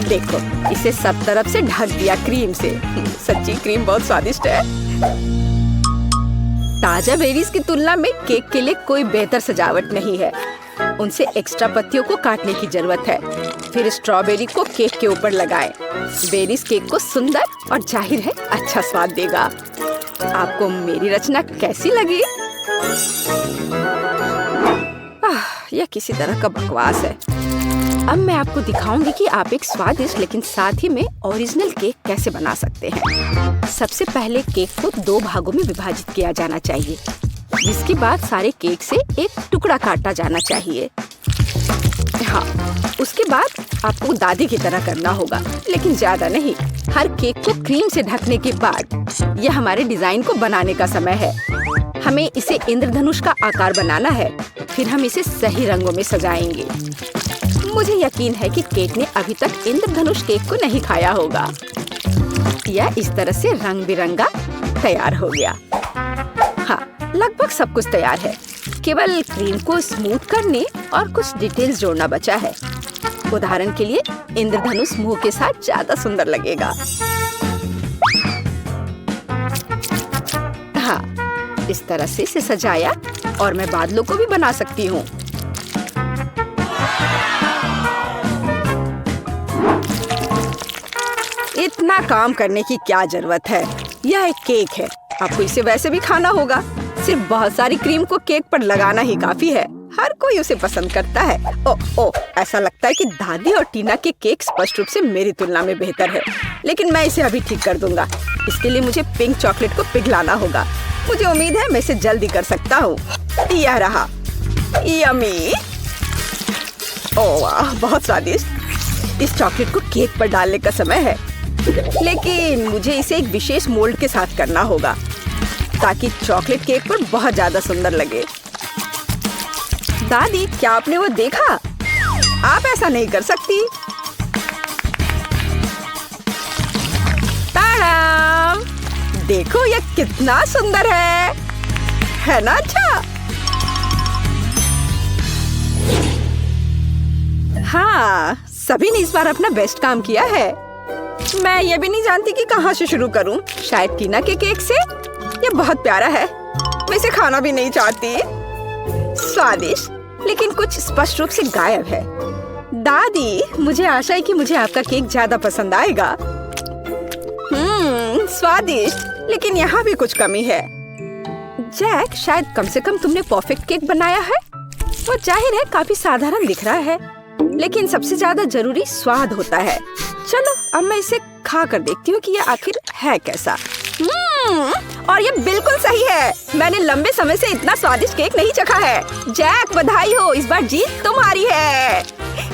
देखो, इसे सब तरफ से ढक दिया क्रीम से। सच्ची क्रीम बहुत स्वादिष्ट है। ताजा बेरीज की तुलना में केक के लिए कोई बेहतर सजावट नहीं है। उनसे एक्स्ट्रा पत्तियों को काटने की जरूरत है। फिर स्ट्रॉबेरी को केक के ऊपर लगाएं। बेरीज केक को सुंदर और जाहिर है अच्छा स्वाद देगा। आपको मेरी रचना कैसी लगी? यह किसी तरह का बकवास है। अब मैं आपको दिखाऊंगी कि आप एक स्वादिष्ट लेकिन साथ ही में ओरिजिनल केक कैसे बना सकते हैं। सबसे पहले केक को 2 भागों में विभाजित किया जाना चाहिए, जिसके बाद सारे केक से एक टुकड़ा काटा जाना चाहिए। हाँ, उसके बाद आपको दादी की तरह करना होगा, लेकिन ज्यादा नहीं। हर केक को क्रीम से ढकने के बाद यह हमारे डिजाइन को बनाने का समय है। हमें इसे इंद्रधनुष का आकार बनाना है। फिर हम इसे सही रंगों में सजाएंगे। मुझे यकीन है कि केक ने अभी तक इंद्रधनुष केक को नहीं खाया होगा। यह इस तरह से रंग बिरंगा तैयार हो गया। हाँ, लगभग सब कुछ तैयार है। केवल क्रीम को स्मूथ करने और कुछ डिटेल्स जोड़ना बचा है। उदाहरण के लिए इंद्रधनुष मुंह के साथ ज्यादा सुंदर लगेगा। हाँ, इस तरह से इसे सजाया और मैं बादलों को भी बना सकती हूँ। इतना काम करने की क्या जरूरत है? यह एक केक है, आपको इसे वैसे भी खाना होगा। सिर्फ बहुत सारी क्रीम को केक पर लगाना ही काफी है। हर कोई उसे पसंद करता है। ओ, ऐसा लगता है कि दादी और टीना के केक स्पष्ट रूप से मेरी तुलना में बेहतर है, लेकिन मैं इसे अभी ठीक कर दूंगा। इसके लिए मुझे पिंक चॉकलेट को पिघलाना होगा। मुझे उम्मीद है मैं इसे जल्दी कर सकता हूँ। यह रहा, यम्मी। ओह वाह, बहुत स्वादिष्ट। इस चॉकलेट को केक पर डालने का समय है, लेकिन मुझे इसे एक विशेष मोल्ड के साथ करना होगा ताकि चॉकलेट केक पर बहुत ज्यादा सुंदर लगे। दादी, क्या आपने वो देखा? आप ऐसा नहीं कर सकती। ताड़ाम! देखो यह कितना सुंदर है ना? अच्छा, हाँ, सभी ने इस बार अपना बेस्ट काम किया है। मैं ये भी नहीं जानती कि कहाँ से शुरू करूं। शायद टीना के केक से। ये बहुत प्यारा है, मैं इसे खाना भी नहीं चाहती। स्वादिष्ट, लेकिन कुछ स्पष्ट रूप से गायब है। दादी, मुझे आशा है कि मुझे आपका केक ज्यादा पसंद आएगा। स्वादिष्ट, लेकिन यहाँ भी कुछ कमी है। जैक, शायद कम से कम तुमने परफेक्ट केक बनाया है। वो जाहिर है काफी साधारण दिख रहा है, लेकिन सबसे ज्यादा जरूरी स्वाद होता है। चलो, अब मैं इसे खा कर देखती हूँ कि ये आखिर है कैसा। और ये बिल्कुल सही है। मैंने लंबे समय से इतना स्वादिष्ट केक नहीं चखा है। जैक, बधाई हो, इस बार जीत तुम्हारी है।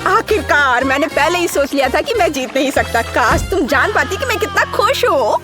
आखिरकार, मैंने पहले ही सोच लिया था कि मैं जीत नहीं सकता। काश तुम जान पाती कि मैं कितना खुश हूँ।